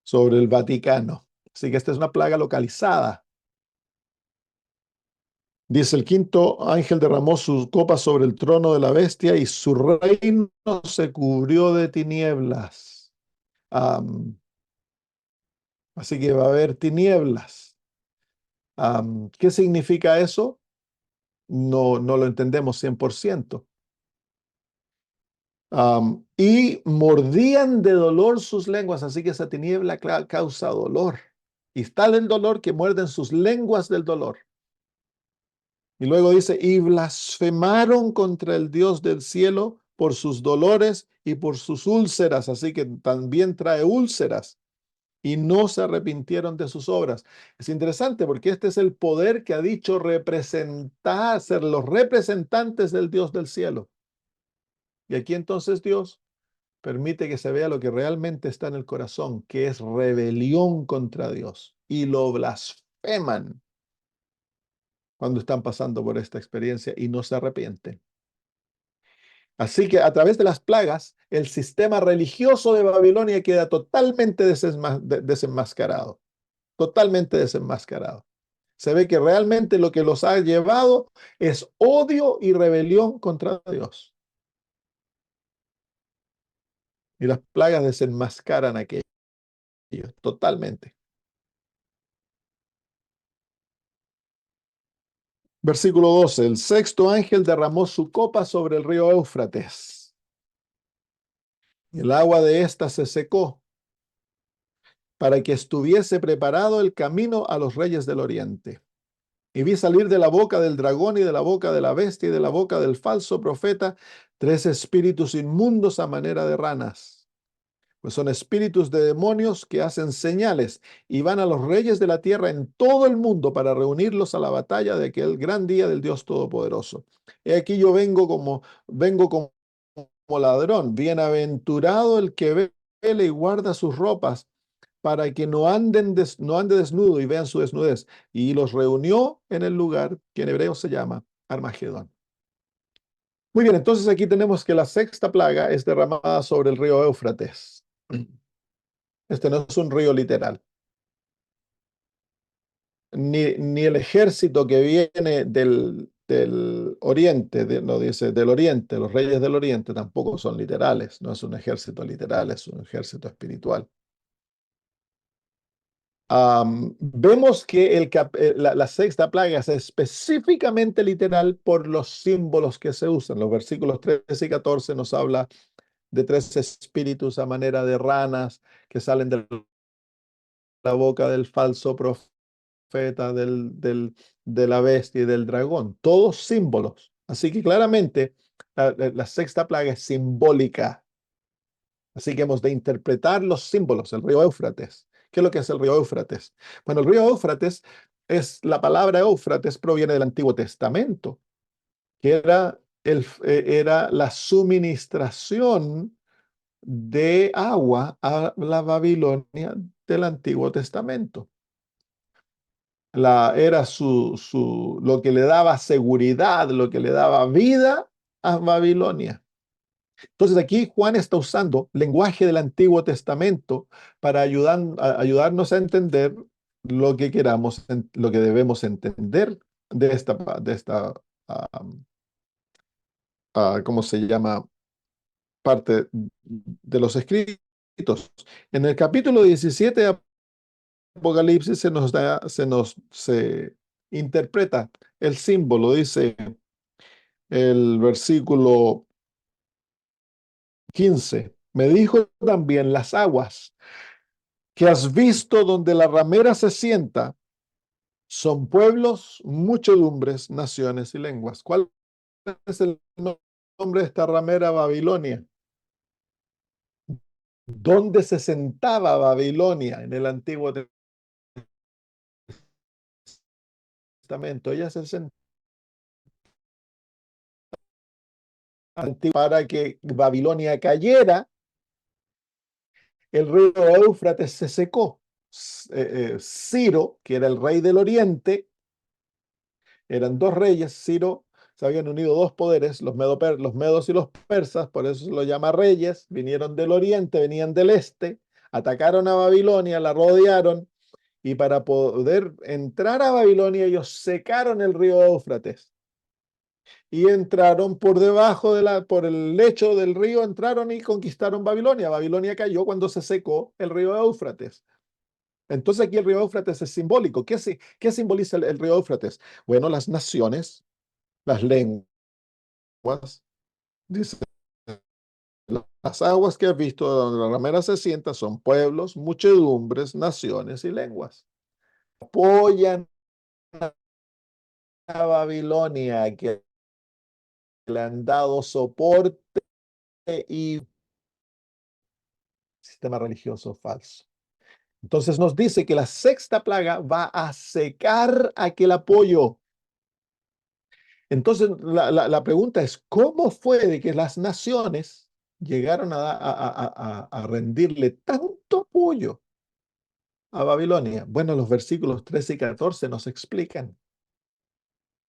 sobre el Vaticano. Así que esta es una plaga localizada. Dice: el quinto ángel derramó su copa sobre el trono de la bestia y su reino se cubrió de tinieblas. Am, Así que va a haber tinieblas. ¿Qué significa eso? No lo entendemos 100%. Y mordían de dolor sus lenguas, así que esa tiniebla causa dolor. Y tal el dolor que muerden sus lenguas del dolor. Y luego dice: y blasfemaron contra el Dios del cielo por sus dolores y por sus úlceras, así que también trae úlceras, y no se arrepintieron de sus obras. Es interesante porque este es el poder que ha dicho representar, ser los representantes del Dios del cielo. Y aquí entonces Dios permite que se vea lo que realmente está en el corazón, que es rebelión contra Dios, y lo blasfeman cuando están pasando por esta experiencia y no se arrepienten. Así que a través de las plagas, el sistema religioso de Babilonia queda totalmente desenmascarado, totalmente desenmascarado. Se ve que realmente lo que los ha llevado es odio y rebelión contra Dios. Y las plagas desenmascaran aquello totalmente. Versículo 12: el sexto ángel derramó su copa sobre el río Éufrates. El agua de ésta se secó, para que estuviese preparado el camino a los reyes del oriente. Y vi salir de la boca del dragón y de la boca de la bestia y de la boca del falso profeta tres espíritus inmundos a manera de ranas. Pues son espíritus de demonios que hacen señales y van a los reyes de la tierra en todo el mundo para reunirlos a la batalla de aquel gran día del Dios Todopoderoso. He aquí yo vengo como ladrón. Bienaventurado el que vele y guarda sus ropas, para que no ande desnudo y vean su desnudez. Y los reunió en el lugar que en hebreo se llama Armagedón. Muy bien, entonces aquí tenemos que la sexta plaga es derramada sobre el río Éufrates. Este no es un río literal. Ni el ejército que viene del oriente, no dice del oriente, los reyes del oriente tampoco son literales, no es un ejército literal, es un ejército espiritual. Vemos que la sexta plaga es específicamente literal por los símbolos que se usan. Los versículos 13 y 14 nos habla de tres espíritus a manera de ranas que salen de la boca del falso profeta, de la bestia y del dragón. Todos símbolos. Así que claramente la sexta plaga es simbólica. Así que hemos de interpretar los símbolos. El río Éufrates. ¿Qué es lo que es el río Éufrates? Bueno, el río Éufrates la palabra Éufrates proviene del Antiguo Testamento, que era la suministración de agua a la Babilonia del Antiguo Testamento. Era lo que le daba seguridad, lo que le daba vida a Babilonia. Entonces aquí Juan está usando lenguaje del Antiguo Testamento para ayudarnos a entender lo que lo que debemos entender de esta, ¿cómo se llama? Parte de los escritos. En el capítulo 17 de Apocalipsis se interpreta el símbolo, dice el versículo 15: me dijo también: las aguas que has visto donde la ramera se sienta son pueblos, muchedumbres, naciones y lenguas. ¿Cuál es el nombre de esta ramera? Babilonia. ¿Dónde se sentaba Babilonia en el Antiguo Testamento? Ella se sentaba para que Babilonia cayera, el río Éufrates se secó. Ciro, que era el rey del oriente, eran dos reyes. Ciro, se habían unido dos poderes, los medos y los persas, por eso se los llama reyes. Vinieron del oriente, venían del este, atacaron a Babilonia, la rodearon, y para poder entrar a Babilonia ellos secaron el río Éufrates y entraron por debajo por el lecho del río, entraron y conquistaron Babilonia. Babilonia cayó cuando se secó el río Éufrates. Entonces aquí el río Éufrates es simbólico. ¿Qué simboliza el río Éufrates? Bueno, las naciones, las lenguas, dice, las aguas que has visto donde la ramera se sienta son pueblos, muchedumbres, naciones y lenguas. Apoyan a Babilonia, que le han dado soporte y sistema religioso falso. Entonces nos dice que la sexta plaga va a secar aquel apoyo. Entonces la pregunta es, ¿cómo fue de que las naciones llegaron a rendirle tanto apoyo a Babilonia? Bueno, los versículos 13 y 14 nos explican.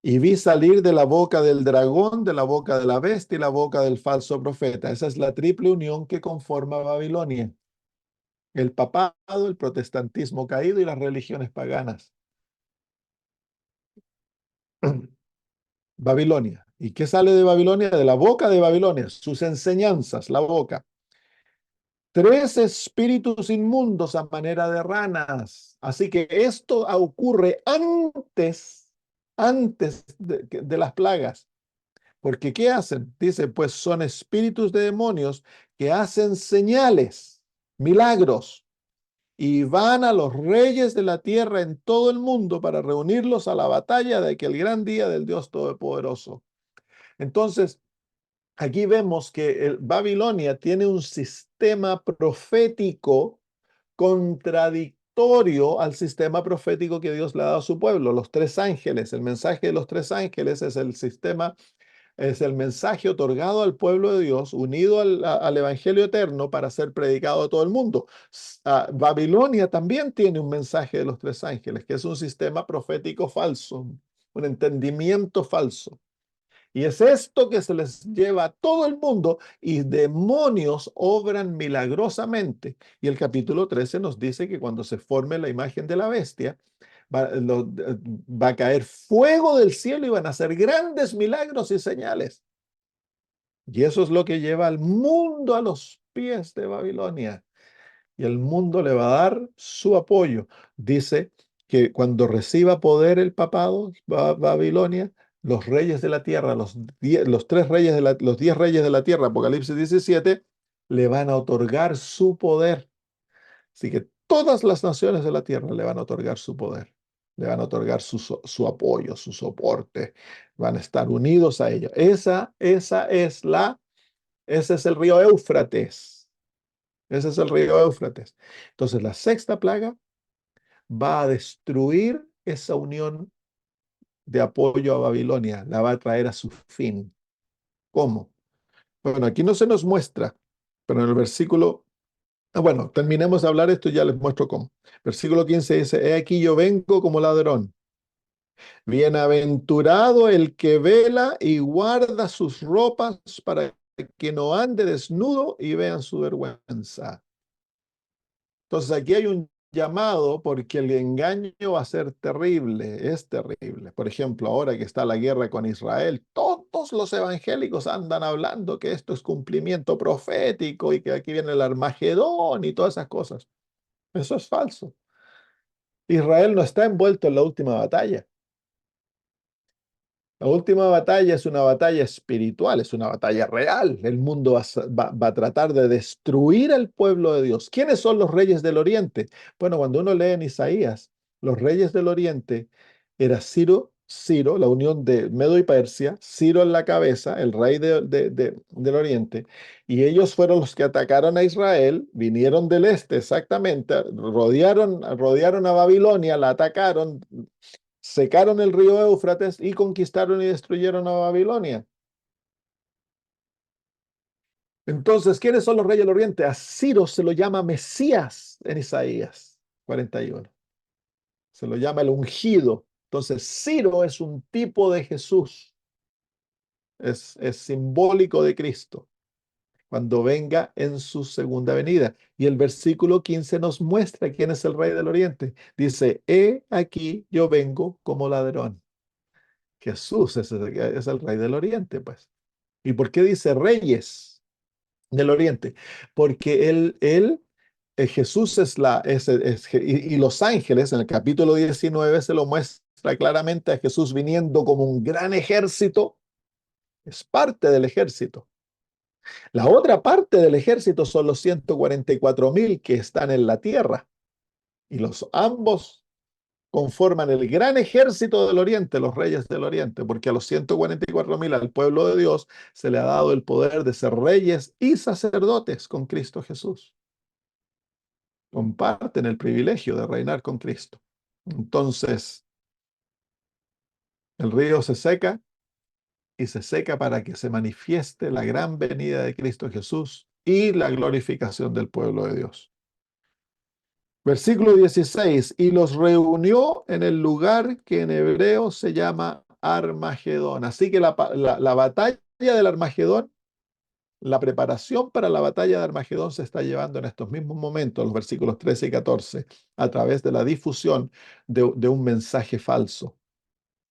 Y vi salir de la boca del dragón, de la boca de la bestia y la boca del falso profeta. Esa es la triple unión que conforma Babilonia: el papado, el protestantismo caído y las religiones paganas. Babilonia. ¿Y qué sale de Babilonia? De la boca de Babilonia, sus enseñanzas, la boca. Tres espíritus inmundos a manera de ranas. Así que esto ocurre antes de las plagas. Porque ¿qué hacen? Dice, pues son espíritus de demonios que hacen señales, milagros, y van a los reyes de la tierra en todo el mundo para reunirlos a la batalla de aquel gran día del Dios Todopoderoso. Entonces, aquí vemos que Babilonia tiene un sistema profético contradictorio al sistema profético que Dios le ha dado a su pueblo. Los tres ángeles, el mensaje de los tres ángeles es el mensaje otorgado al pueblo de Dios, unido al Evangelio eterno para ser predicado a todo el mundo. Babilonia también tiene un mensaje de los tres ángeles, que es un sistema profético falso, un entendimiento falso. Y es esto que se les lleva a todo el mundo, y demonios obran milagrosamente. Y el capítulo 13 nos dice que cuando se forme la imagen de la bestia, va a caer fuego del cielo y van a hacer grandes milagros y señales. Y eso es lo que lleva al mundo a los pies de Babilonia. Y el mundo le va a dar su apoyo. Dice que cuando reciba poder el papado, Babilonia, los reyes de la tierra, los 10 reyes de la tierra, Apocalipsis 17, le van a otorgar su poder. Así que todas las naciones de la tierra le van a otorgar su poder, le van a otorgar su apoyo, su soporte, van a estar unidos a ello. Ese es el río Éufrates. Ese es el río Éufrates. Entonces, la sexta plaga va a destruir esa unión de apoyo a Babilonia, la va a traer a su fin. ¿Cómo? Bueno, aquí no se nos muestra, pero en el versículo bueno, terminemos de hablar esto y ya les muestro cómo. Versículo 15 dice, he aquí yo vengo como ladrón. Bienaventurado el que vela y guarda sus ropas para que no ande desnudo y vean su vergüenza. Entonces aquí hay un llamado porque el engaño va a ser terrible, es terrible. Por ejemplo, ahora que está la guerra con Israel, todos los evangélicos andan hablando que esto es cumplimiento profético y que aquí viene el Armagedón y todas esas cosas. Eso es falso. Israel no está envuelto en la última batalla. La última batalla es una batalla espiritual, es una batalla real. El mundo va a tratar de destruir al pueblo de Dios. ¿Quiénes son los reyes del oriente? Bueno, cuando uno lee en Isaías, los reyes del oriente era Ciro, la unión de Medo y Persia, Ciro en la cabeza, el rey del oriente, y ellos fueron los que atacaron a Israel, vinieron del este exactamente, rodearon a Babilonia, la atacaron, secaron el río Éufrates y conquistaron y destruyeron a Babilonia. Entonces, ¿quiénes son los reyes del oriente? A Ciro se lo llama Mesías en Isaías 41. Se lo llama el ungido. Entonces, Ciro es un tipo de Jesús. Es simbólico de Cristo cuando venga en su segunda venida. Y el versículo 15 nos muestra quién es el rey del oriente. Dice, he aquí yo vengo como ladrón. Jesús es el rey del oriente, pues. ¿Y por qué dice reyes del oriente? Porque Jesús y los ángeles, en el capítulo 19 se lo muestra claramente a Jesús viniendo como un gran ejército, es parte del ejército. La otra parte del ejército son los 144,000 que están en la tierra. Y ambos conforman el gran ejército del oriente, los reyes del oriente, porque a los 144,000, al pueblo de Dios, se le ha dado el poder de ser reyes y sacerdotes con Cristo Jesús. Comparten el privilegio de reinar con Cristo. Entonces, el río se seca y se seca para que se manifieste la gran venida de Cristo Jesús y la glorificación del pueblo de Dios. Versículo 16, y los reunió en el lugar que en hebreo se llama Armagedón. Así que la batalla del Armagedón, la preparación para la batalla de Armagedón se está llevando en estos mismos momentos, los versículos 13 y 14, a través de la difusión de un mensaje falso.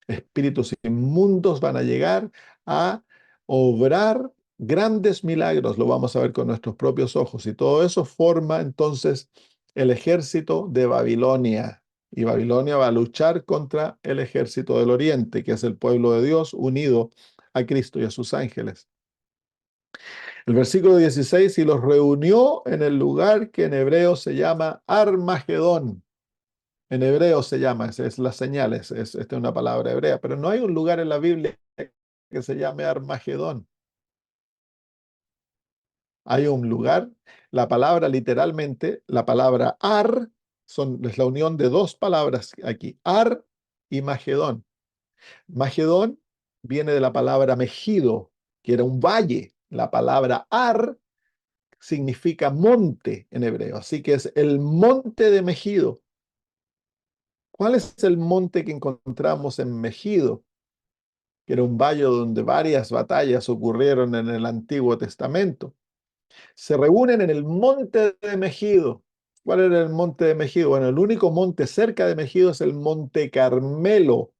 Espíritus inmundos van a llegar a obrar grandes milagros, lo vamos a ver con nuestros propios ojos, y todo eso forma entonces el ejército de Babilonia. Y Babilonia va a luchar contra el ejército del oriente, que es el pueblo de Dios unido a Cristo y a sus ángeles. El versículo 16, y los reunió en el lugar que en hebreo se llama Armagedón. En hebreo se llama, es la señal, esta es una palabra hebrea, pero no hay un lugar en la Biblia que se llame Armagedón. Hay un lugar, la palabra literalmente, la palabra Ar, es la unión de dos palabras aquí, Ar y Magedón. Magedón viene de la palabra Megido, que era un valle. La palabra Ar significa monte en hebreo, así que es el monte de Megido. ¿Cuál es el monte que encontramos en Megido? Que era un valle donde varias batallas ocurrieron en el Antiguo Testamento. Se reúnen en el monte de Megido. ¿Cuál era el monte de Megido? Bueno, el único monte cerca de Megido es el Monte Carmelo.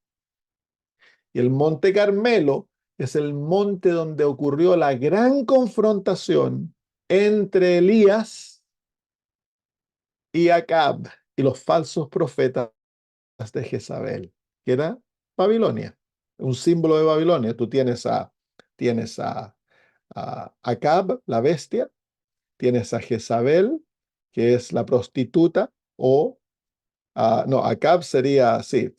Y el Monte Carmelo es el monte donde ocurrió la gran confrontación entre Elías y Acab y los falsos profetas de Jezabel, que era Babilonia, un símbolo de Babilonia. Tú tienes a Acab, la bestia, tienes a Jezabel, que es la prostituta, o no, Acab sería, sí,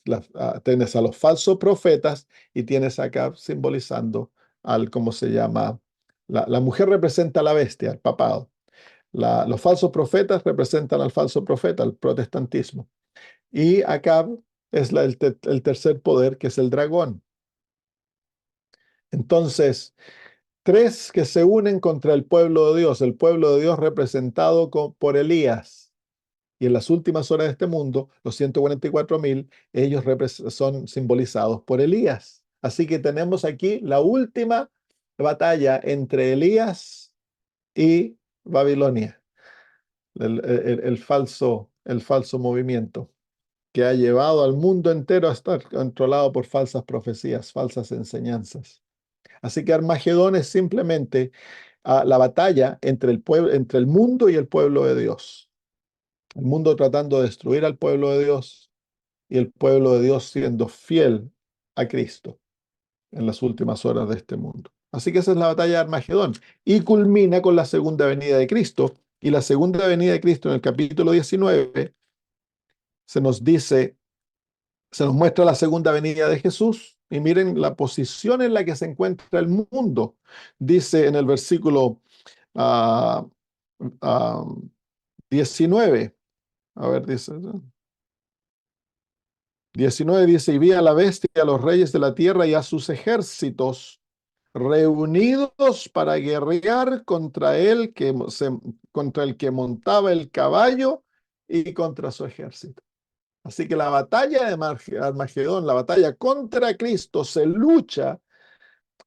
tienes a los falsos profetas y tienes a Acab simbolizando ¿cómo se llama? La mujer representa a la bestia, el papado. Los falsos profetas representan al falso profeta, el protestantismo. Y Acab es el tercer poder, que es el dragón. Entonces, tres que se unen contra el pueblo de Dios representado por Elías. Y en las últimas horas de este mundo, los 144,000, ellos son simbolizados por Elías. Así que tenemos aquí la última batalla entre Elías y Babilonia, el falso movimiento que ha llevado al mundo entero a estar controlado por falsas profecías, falsas enseñanzas. Así que Armagedón es simplemente la batalla entre el mundo y el pueblo de Dios. El mundo tratando de destruir al pueblo de Dios y el pueblo de Dios siendo fiel a Cristo en las últimas horas de este mundo. Así que esa es la batalla de Armagedón y culmina con la segunda venida de Cristo. Y la segunda venida de Cristo en el capítulo 19 se nos dice, se nos muestra la segunda venida de Jesús y miren la posición en la que se encuentra el mundo. Dice en el versículo ah, ah, 19, a ver, dice 19, dice, y vi a la bestia, a los reyes de la tierra y a sus ejércitos reunidos para guerrear contra el que montaba el caballo y contra su ejército. Así que la batalla de Armagedón, la batalla contra Cristo, se lucha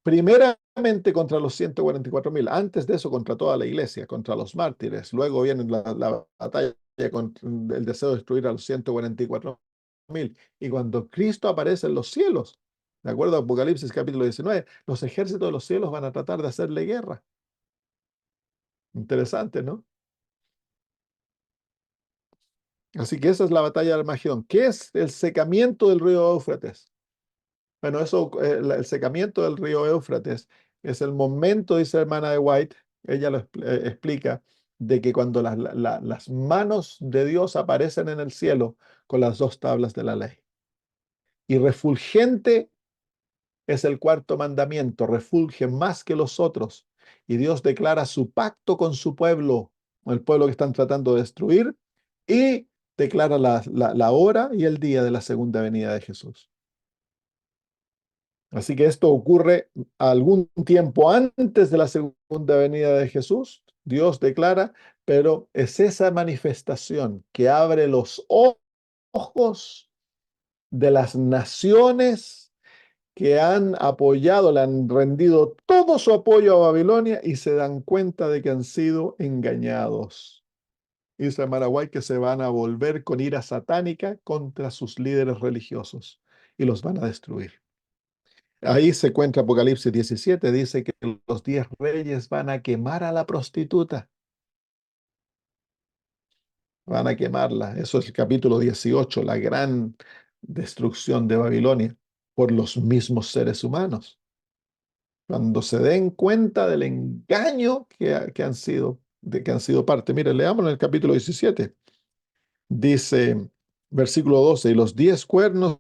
primeramente contra los 144.000, antes de eso contra toda la iglesia, contra los mártires. Luego viene la batalla con el deseo de destruir a los 144.000. Y cuando Cristo aparece en los cielos, de acuerdo a Apocalipsis capítulo 19, los ejércitos de los cielos van a tratar de hacerle guerra. Interesante, ¿no? Así que esa es la batalla de Armagedón. ¿Qué es el secamiento del río Éufrates? Bueno, el secamiento del río Éufrates es el momento, dice la hermana de White, ella lo explica, de que cuando las manos de Dios aparecen en el cielo con las dos tablas de la ley. Y refulgente es el cuarto mandamiento, refulge más que los otros. Y Dios declara su pacto con su pueblo, el pueblo que están tratando de destruir, y declara la hora y el día de la segunda venida de Jesús. Así que esto ocurre algún tiempo antes de la segunda venida de Jesús, Dios declara, pero es esa manifestación que abre los ojos de las naciones que han apoyado, le han rendido todo su apoyo a Babilonia y se dan cuenta de que han sido engañados. Dice Maraguay que se van a volver con ira satánica contra sus líderes religiosos y los van a destruir. Ahí se encuentra Apocalipsis 17, dice que los 10 reyes van a quemar a la prostituta, van a quemarla. Eso es el capítulo 18, la gran destrucción de Babilonia por los mismos seres humanos. Cuando se den cuenta del engaño que han sido, de que han sido parte. Mire, leamos en el capítulo 17. Dice, versículo 12, y los 10 cuernos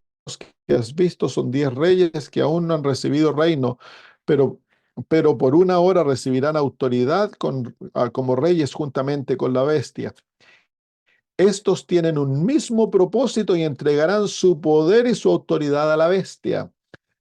que has visto son 10 reyes que aún no han recibido reino, pero, pero por una hora recibirán autoridad como reyes juntamente con la bestia. Estos tienen un mismo propósito y entregarán su poder y su autoridad a la bestia.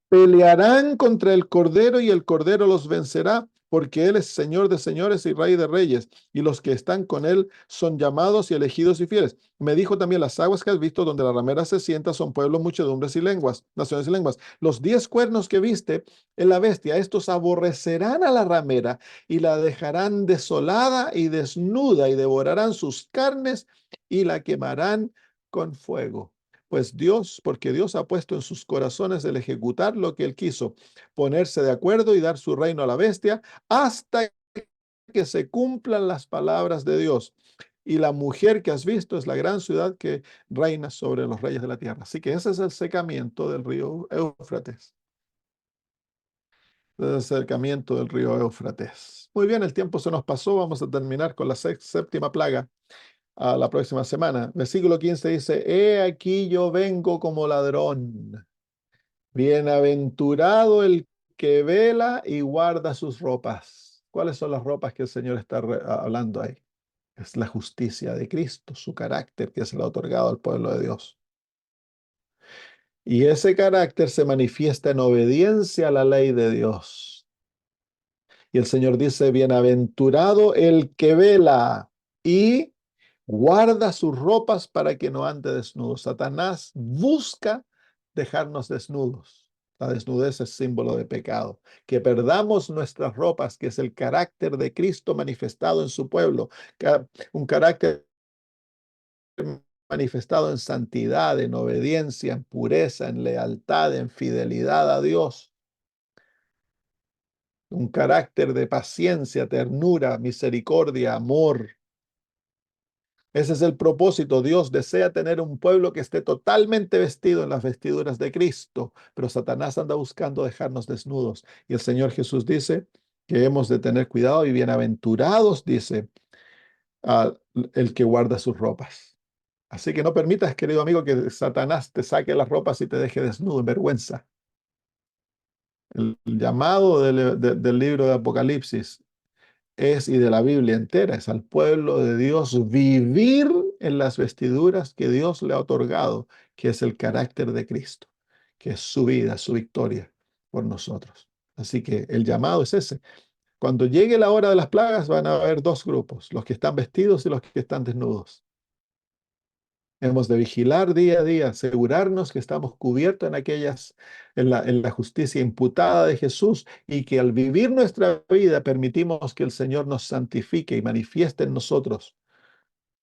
Pelearán contra el Cordero y el Cordero los vencerá, porque Él es Señor de señores y Rey de reyes, y los que están con Él son llamados y elegidos y fieles. Me dijo también, las aguas que has visto donde la ramera se sienta son pueblos, muchedumbres y lenguas, naciones y lenguas. Los 10 cuernos que viste en la bestia, estos aborrecerán a la ramera y la dejarán desolada y desnuda y devorarán sus carnes y la quemarán con fuego. Pues porque Dios ha puesto en sus corazones el ejecutar lo que Él quiso, ponerse de acuerdo y dar su reino a la bestia hasta que se cumplan las palabras de Dios. Y la mujer que has visto es la gran ciudad que reina sobre los reyes de la tierra. Así que ese es el secamiento del río Éufrates. El secamiento del río Éufrates. Muy bien, el tiempo se nos pasó. Vamos a terminar con la séptima plaga a la próxima semana. Versículo 15 dice, he aquí yo vengo como ladrón. Bienaventurado el que vela y guarda sus ropas. ¿Cuáles son las ropas que el Señor está hablando ahí? Es la justicia de Cristo, su carácter que se le ha otorgado al pueblo de Dios. Y ese carácter se manifiesta en obediencia a la ley de Dios. Y el Señor dice, bienaventurado el que vela y guarda sus ropas para que no ande desnudo. Satanás busca dejarnos desnudos. La desnudez es símbolo de pecado. Que perdamos nuestras ropas, que es el carácter de Cristo manifestado en su pueblo. Un carácter manifestado en santidad, en obediencia, en pureza, en lealtad, en fidelidad a Dios. Un carácter de paciencia, ternura, misericordia, amor. Ese es el propósito. Dios desea tener un pueblo que esté totalmente vestido en las vestiduras de Cristo, pero Satanás anda buscando dejarnos desnudos. Y el Señor Jesús dice que hemos de tener cuidado y bienaventurados, dice, el que guarda sus ropas. Así que no permitas, querido amigo, que Satanás te saque las ropas y te deje desnudo en vergüenza. El llamado del libro de Apocalipsis y de la Biblia entera, es al pueblo de Dios vivir en las vestiduras que Dios le ha otorgado, que es el carácter de Cristo, que es su vida, su victoria por nosotros. Así que el llamado es ese. Cuando llegue la hora de las plagas van a haber dos grupos, los que están vestidos y los que están desnudos. Hemos de vigilar día a día, asegurarnos que estamos cubiertos en la justicia imputada de Jesús y que al vivir nuestra vida permitimos que el Señor nos santifique y manifieste en nosotros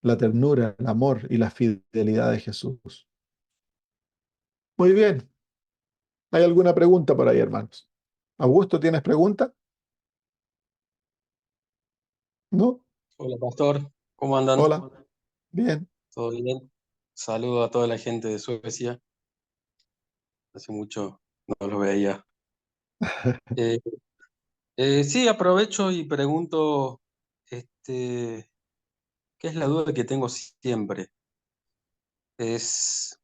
la ternura, el amor y la fidelidad de Jesús. Muy bien. ¿Hay alguna pregunta por ahí, hermanos? Augusto, ¿tienes pregunta? ¿No? Hola, pastor. ¿Cómo andan? Hola. Bien. ¿Todo bien? Saludo a toda la gente de Suecia. Hace mucho no los veía. Eh, sí, aprovecho y pregunto, ¿qué es la duda que tengo siempre? Es,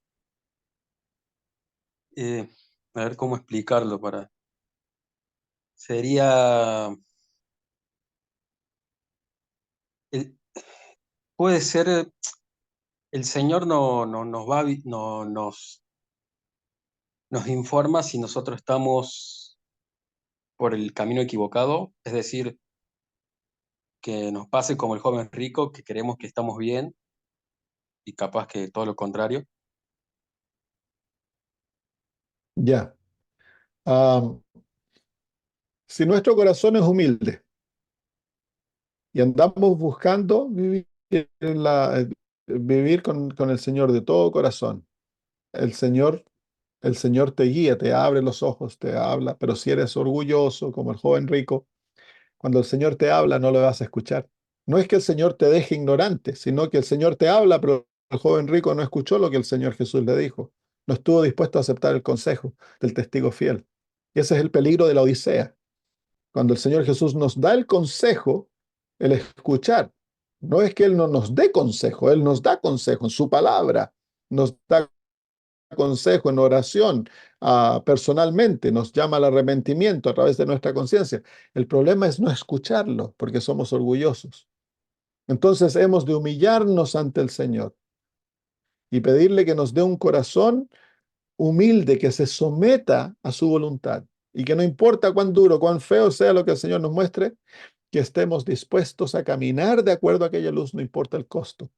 eh, a ver cómo explicarlo sería, el- puede ser, el Señor nos va, nos informa si nosotros estamos por el camino equivocado, es decir, que nos pase como el joven rico, que creemos que estamos bien y capaz que todo lo contrario. Ya. Am, si nuestro corazón es humilde y andamos buscando vivir con el Señor de todo corazón, el Señor, el Señor te guía, te abre los ojos, te habla, pero si eres orgulloso como el joven rico, cuando el Señor te habla no lo vas a escuchar. No es que el Señor te deje ignorante, sino que el Señor te habla, pero el joven rico no escuchó lo que el Señor Jesús le dijo. No estuvo dispuesto a aceptar el consejo del testigo fiel. Y ese es el peligro de la Odisea. Cuando el Señor Jesús nos da el consejo, el escuchar. No es que Él no nos dé consejo, Él nos da consejo en su palabra, nos da consejo en oración, personalmente, nos llama al arrepentimiento a través de nuestra conciencia. El problema es no escucharlo porque somos orgullosos. Entonces hemos de humillarnos ante el Señor y pedirle que nos dé un corazón humilde, que se someta a su voluntad y que no importa cuán duro, cuán feo sea lo que el Señor nos muestre, que estemos dispuestos a caminar de acuerdo a aquella luz, no importa el costo.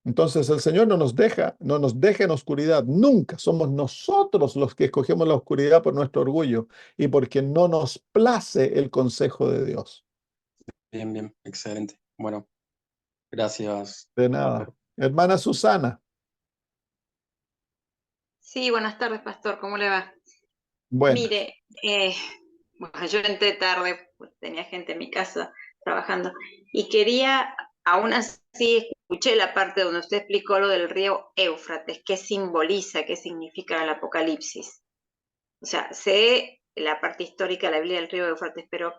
Entonces el Señor no nos deja en oscuridad, nunca. Somos nosotros los que escogemos la oscuridad por nuestro orgullo y porque no nos place el consejo de Dios. Bien, bien, excelente. Bueno, gracias, De nada. pastor. Hermana Susana, Sí, buenas tardes, pastor. ¿Cómo le va? buenas. Mire, bueno, yo entré tarde, pues tenía gente en mi casa trabajando y quería, aún así, escuché la parte donde usted explicó lo del río Éufrates, qué simboliza, qué significa el Apocalipsis. O sea, sé la parte histórica de la Biblia del río Éufrates, pero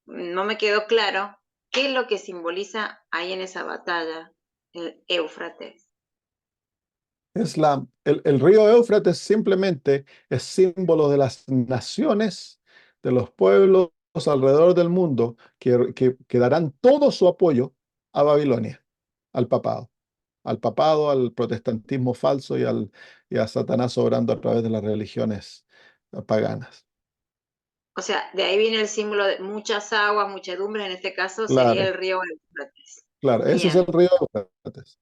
no me quedó claro qué es lo que simboliza ahí en esa batalla, el Éufrates. El río Éufrates simplemente es símbolo de las naciones, de los pueblos alrededor del mundo que darán todo su apoyo a Babilonia, al papado, al protestantismo falso y a Satanás obrando a través de las religiones paganas. O sea, de ahí viene el símbolo de muchas aguas, muchedumbre, en este caso sería Claro, el río Éufrates. claro, ese es el Bien. río Éufrates.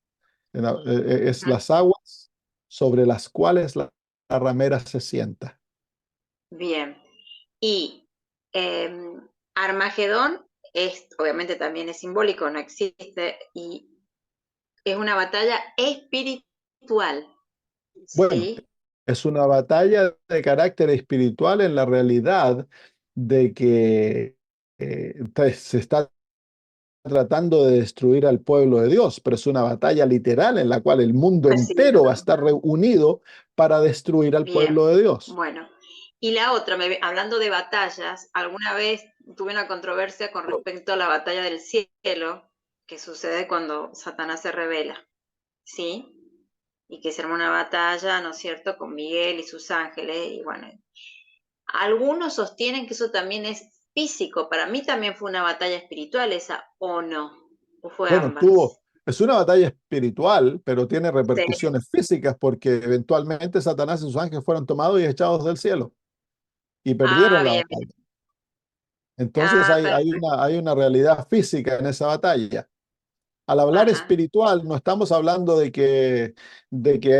Es Ujú. las aguas sobre las cuales la ramera se sienta. Bien. Y eh, Armagedón obviamente también es simbólico, no existe, y es una batalla espiritual, Bueno, ¿sí? es una batalla de carácter espiritual en la realidad de que se está tratando de destruir al pueblo de Dios, pero es una batalla literal en la cual el mundo Pues sí, entero va a estar reunido para destruir al bien. pueblo de Dios. Bueno. Y la otra, hablando de batallas, alguna vez tuve una controversia con respecto a la batalla del cielo, que sucede cuando Satanás se revela, ¿sí? Y que se arma una batalla, ¿no es cierto?, con Miguel y sus ángeles, y bueno, algunos sostienen que eso también es físico, para mí también fue una batalla espiritual esa, o no, o fue Bueno, ambas. es una batalla espiritual, pero tiene Sí, repercusiones físicas porque eventualmente Satanás y sus ángeles fueron tomados y echados del cielo. y Ah, perdieron la bien, batalla. bien. Entonces Ah, hay una realidad física en esa batalla. Al hablar ajá. espiritual, no estamos hablando de que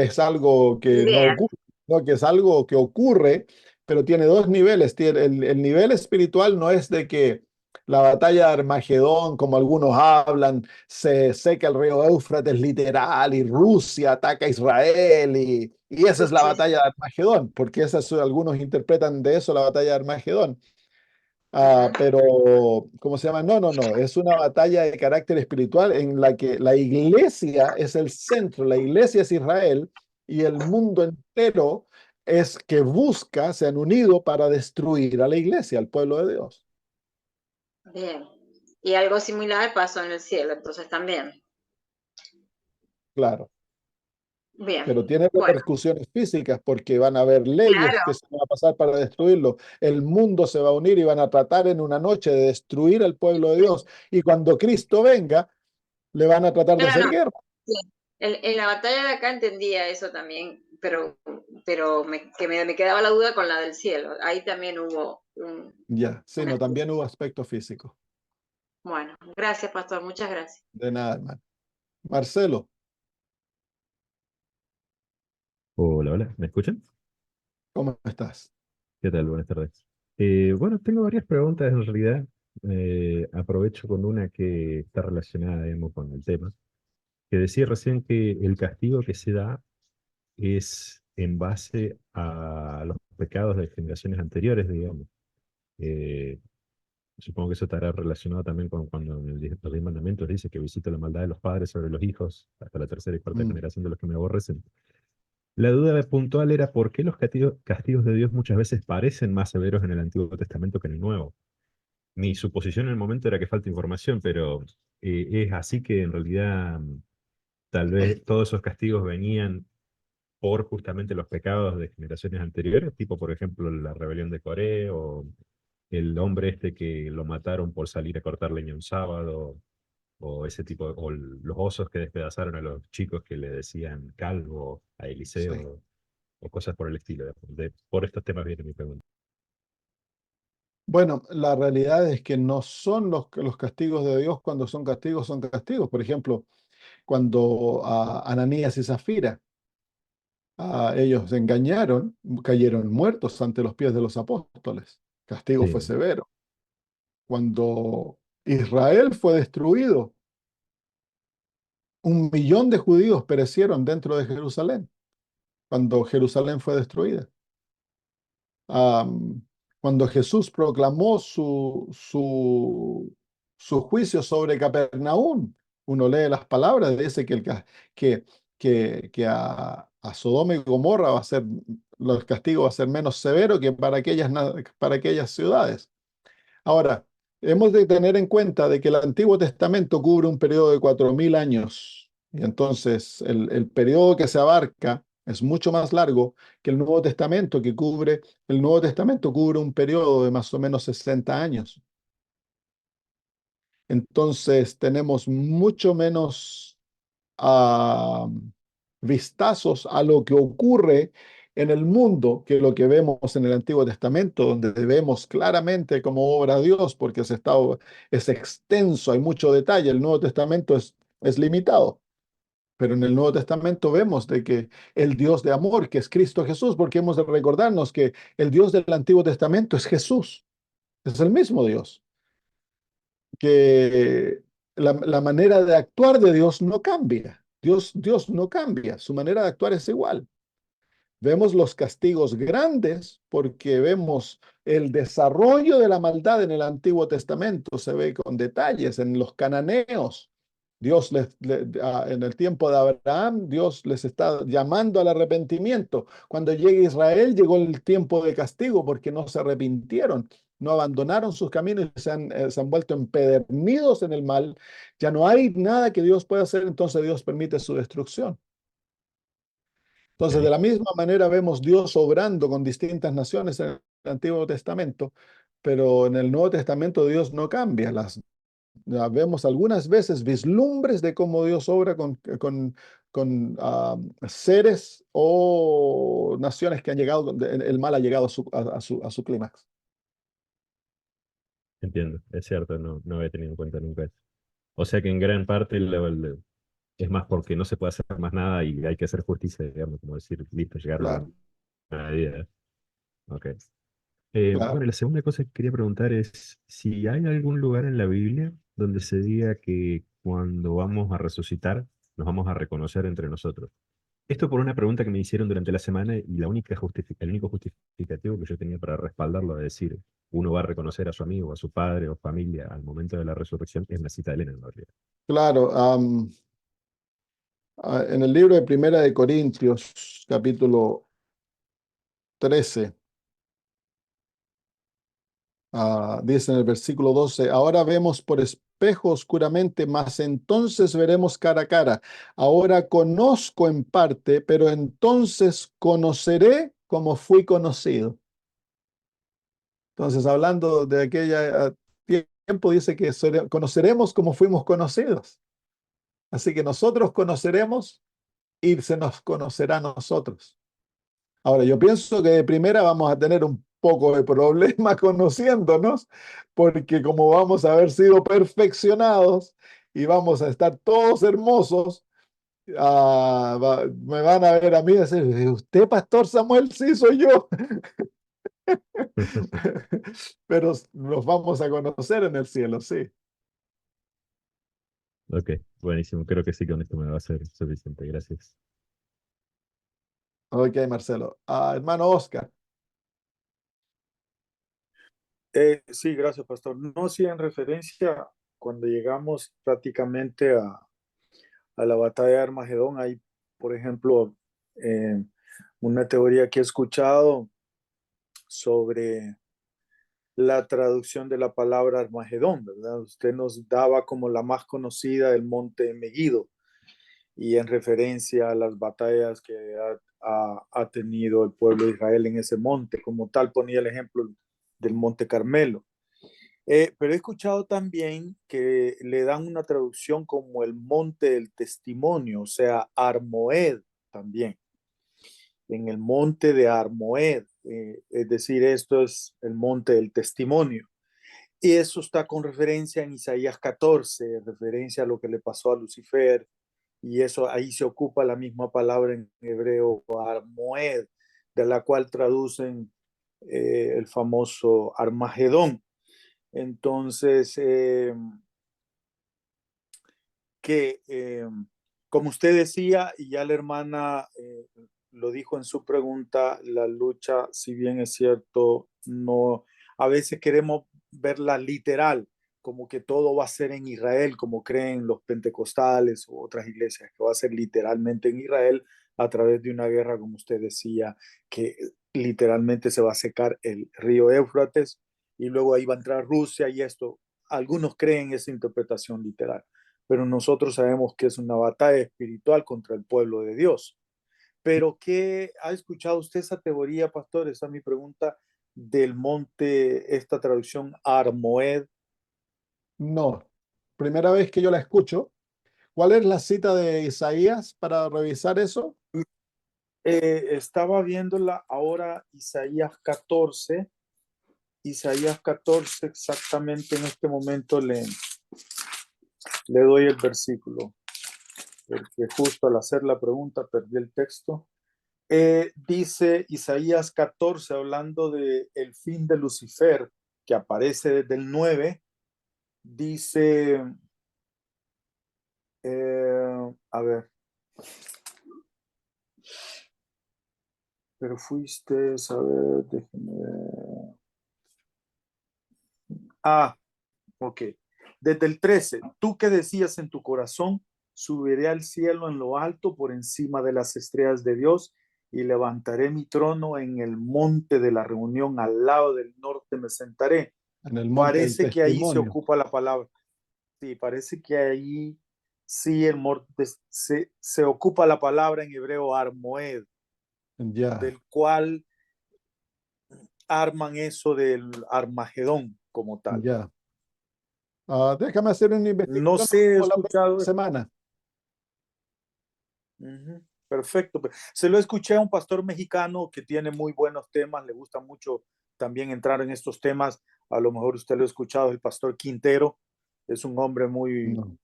es algo que no Idea. ocurre, no, que es algo que ocurre, pero tiene dos niveles. El nivel espiritual no es de que la batalla de Armagedón, como algunos hablan, se seca el río Éufrates literal y Rusia ataca a Israel y esa es la Sí, sí. batalla de Armagedón, porque algunos interpretan de eso la batalla de Armagedón. Ujú. Pero, ¿cómo se llama? No, no, no. Es una batalla de carácter espiritual en la que la iglesia es el centro, la iglesia es Israel y el mundo entero es que busca, se han unido para destruir a la iglesia, al pueblo de Dios. Bien. Y algo similar pasó en el cielo, entonces también. Claro, Bien. pero tiene Bueno, repercusiones físicas porque van a haber leyes que claro. se van a pasar para destruirlo. El mundo se va a unir y van a tratar en una noche de destruir al pueblo de Dios. Y cuando Cristo venga, le van a tratar No, de no, hacer no. guerra. Sí. En la batalla de acá entendía eso también, pero me quedaba la duda con la del cielo. Ahí también hubo Ya, sí, una no, también hubo especie. aspecto físico. Bueno, gracias, pastor, muchas gracias. De nada, hermano. Marcelo, Hola, hola, ¿me escuchan? ¿cómo estás? ¿Qué tal? Buenas tardes. Bueno, tengo varias preguntas en realidad. Aprovecho con una que está relacionada, digamos, con el tema, que decía recién que el castigo que se da es en base a los pecados de generaciones anteriores, digamos. Eh, Supongo que eso estará relacionado también con cuando en los 10 mandamientos dice que visito la maldad de los padres sobre los hijos hasta la tercera y cuarta Mm, generación de los que me aborrecen. La duda puntual era por qué los castigos de Dios muchas veces parecen más severos en el Antiguo Testamento que en el Nuevo. Mi suposición en el momento era que falta información, pero es así que en realidad tal vez todos esos castigos venían por justamente los pecados de generaciones anteriores, tipo por ejemplo la rebelión de Coré o el hombre este que lo mataron por salir a cortar leña un sábado, o ese tipo, o los osos que despedazaron a los chicos que le decían calvo a sí. Eliseo o cosas por el estilo. Por estos temas viene mi pregunta. Bueno, la realidad es que no son los castigos de Dios cuando son castigos, son castigos. Por ejemplo, cuando Ananías y Zafira, ellos engañaron, cayeron muertos ante los pies de los apóstoles. Castigo fue Sí, severo. Cuando Israel fue destruido, 1 millón de judíos perecieron dentro de Jerusalén, cuando Jerusalén fue destruida. Am, Cuando Jesús proclamó su juicio sobre Capernaum, uno lee las palabras, dice que, que a Sodoma y Gomorra va a ser, los castigos va a ser menos severo que para aquellas ciudades. Ahora, hemos de tener en cuenta de que el Antiguo Testamento cubre un periodo de 4000 años. Y entonces el periodo que se abarca es mucho más largo que el Nuevo Testamento, el Nuevo Testamento cubre un periodo de más o menos 60 años. Entonces tenemos mucho menos ah, vistazos a lo que ocurre en el mundo que lo que vemos en el Antiguo Testamento, donde vemos claramente cómo obra Dios, porque es extenso, hay mucho detalle. El Nuevo Testamento es limitado, pero en el Nuevo Testamento vemos de que el Dios de amor, que es Cristo Jesús, porque hemos de recordarnos que el Dios del Antiguo Testamento es Jesús, es el mismo Dios, que la manera de actuar de Dios no cambia. Dios no cambia, su manera de actuar es igual. Vemos los castigos grandes porque vemos el desarrollo de la maldad en el Antiguo Testamento, se ve con detalles en los cananeos. En el tiempo de Abraham, Dios les está llamando al arrepentimiento. Cuando llegue Israel, llegó el tiempo de castigo porque no se arrepintieron, no abandonaron sus caminos y se han vuelto empedernidos en el mal. Ya no hay nada que Dios pueda hacer, entonces Dios permite su destrucción. Entonces, de ok. la misma manera vemos Dios obrando con distintas naciones en el Antiguo Testamento, pero en el Nuevo Testamento Dios no cambia. vemos algunas veces vislumbres de cómo Dios obra con seres o naciones que han llegado, el mal ha llegado a su clímax. Entiendo, es cierto, no había tenido en cuenta nunca eso. O sea que en gran parte es más porque no se puede hacer más nada y hay que hacer justicia, digamos, como decir, listo, llegaron Claro, a la medida. Ok. claro. Bueno, la segunda cosa que quería preguntar es si hay algún lugar en la Biblia donde se diga que cuando vamos a resucitar nos vamos a reconocer entre nosotros. Esto por una pregunta que me hicieron durante la semana y el único justificativo que yo tenía para respaldarlo, es decir, uno va a reconocer a su amigo, a su padre o familia al momento de la resurrección, es la cita de Elena en realidad. Claro, en el libro de Primera de Corintios, capítulo 13, dice en el versículo 12: ahora vemos por espejo oscuramente, mas entonces veremos cara a cara. Ahora conozco en parte, pero entonces conoceré como fui conocido. Entonces, hablando de aquella tiempo, dice que conoceremos como fuimos conocidos. Así que nosotros conoceremos y se nos conocerá a nosotros. Ahora, yo pienso que de primera vamos a tener un poco de problema conociéndonos, porque como vamos a haber sido perfeccionados y vamos a estar todos hermosos, me van a ver a mí y decir, ¿usted, Pastor Samuel? Sí, soy yo. Pero nos vamos a conocer en el cielo, sí. Ok, buenísimo. Creo que sí, con esto me va a ser suficiente. Gracias. Ok, Marcelo. Hermano Oscar. Sí, gracias, pastor. No, sí, en referencia, cuando llegamos prácticamente a la batalla de Armagedón, hay, por ejemplo, eh, una teoría que he escuchado sobre la traducción de la palabra Armagedón, ¿verdad? Usted nos daba como la más conocida el monte Megido y en referencia a las batallas que ha tenido el pueblo de Israel en ese monte. Como tal, ponía el ejemplo del monte Carmelo. Pero he escuchado también que le dan una traducción como el monte del testimonio, o sea, Armoed también, en el monte de Armoed, es decir, esto es el monte del testimonio. Y eso está con referencia en Isaías 14, referencia a lo que le pasó a Lucifer, y eso ahí se ocupa la misma palabra en hebreo, Armoed, de la cual traducen el famoso Armagedón. Entonces, como usted decía, y ya la hermana lo dijo en su pregunta, la lucha, si bien es cierto, no, a veces queremos verla literal, como que todo va a ser en Israel, como creen los pentecostales u otras iglesias, que va a ser literalmente en Israel a través de una guerra, como usted decía, que literalmente se va a secar el río Éufrates y luego ahí va a entrar Rusia y esto. Algunos creen esa interpretación literal, pero nosotros sabemos que es una batalla espiritual contra el pueblo de Dios. Pero ¿qué ha escuchado usted esa teoría, pastor? Esa es mi pregunta del monte, esta traducción Armoed. No. Primera vez que yo la escucho. ¿Cuál es la cita de Isaías para revisar eso? Estaba viéndola ahora Isaías 14 exactamente en este momento le doy el versículo, porque justo al hacer la pregunta perdí el texto. Dice Isaías 14, hablando de el fin de Lucifer, que aparece desde el 9, dice, a ver, pero fuiste, a ver, déjeme ver. Ok. Desde el 13, tú que decías en tu corazón, subiré al cielo en lo alto por encima de las estrellas de Dios y levantaré mi trono en el monte de la reunión, al lado del norte me sentaré. En el monte del Parece que ahí se testimonio. ocupa la palabra. Sí, parece que ahí sí se ocupa la palabra en hebreo Armoed, Ya. del cual arman eso del Armagedón como tal. Ya. Déjame hacer una No investigación sé, he como la escuchado. próxima semana. Ujú, perfecto. Se lo escuché a un pastor mexicano que tiene muy buenos temas, le gusta mucho también entrar en estos temas. A lo mejor usted lo ha escuchado, el pastor Quintero. Es un hombre No.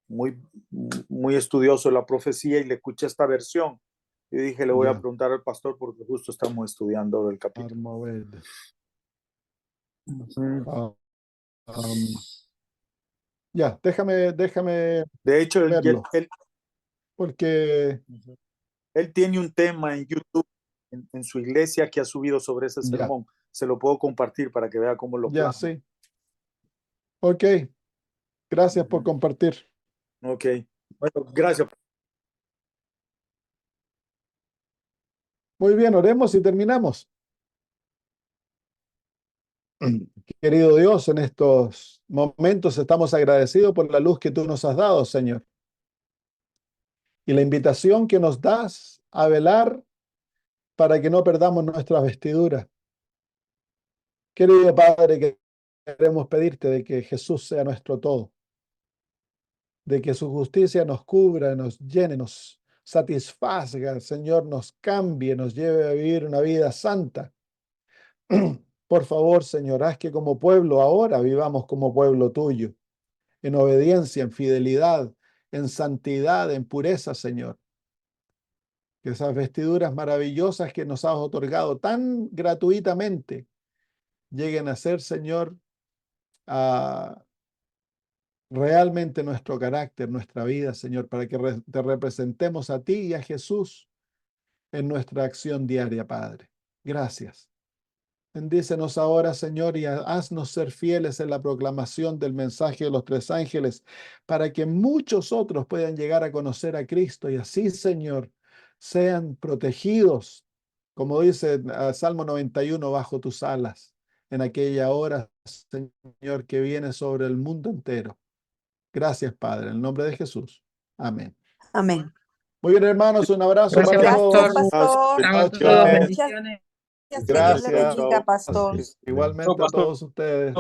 muy estudioso de la profecía y le escuché esta versión. Y dije, le voy a Ya. preguntar al pastor porque justo estamos estudiando el capítulo. Armoved. Ujú. Ya, déjame De hecho, verlo, porque él tiene un tema en YouTube, en su iglesia, que ha subido sobre ese ya, sermón. Se lo puedo compartir para que vea cómo lo ya, plasma. sí. Ok, gracias por Ujú. compartir. Ok. Bueno, gracias. Muy bien, oremos y terminamos. Querido Dios, en estos momentos estamos agradecidos por la luz que tú nos has dado, Señor, y la invitación que nos das a velar para que no perdamos nuestras vestiduras. Querido Padre, queremos pedirte de que Jesús sea nuestro todo, de que su justicia nos cubra, nos llene, nos satisfaga, Señor, nos cambie, nos lleve a vivir una vida santa. Por favor, Señor, haz que como pueblo ahora vivamos como pueblo tuyo, en obediencia, en fidelidad, en santidad, en pureza, Señor. Que esas vestiduras maravillosas que nos has otorgado tan gratuitamente lleguen a ser, Señor, a realmente nuestro carácter, nuestra vida, Señor, para que te representemos a ti y a Jesús en nuestra acción diaria, Padre. Gracias. Bendícenos ahora, Señor, y haznos ser fieles en la proclamación del mensaje de los tres ángeles, para que muchos otros puedan llegar a conocer a Cristo y así, Señor, sean protegidos, como dice Salmo 91, bajo tus alas, en aquella hora, Señor, que viene sobre el mundo entero. Gracias, Padre, en el nombre de Jesús. Amén. Amén. Muy bien, hermanos, un abrazo Gracias, para Gracias, todos. pastor. Chao, todos. chao. Muchas gracias. Que Dios le Gracias. bendiga, pastor. Igualmente a todos ustedes.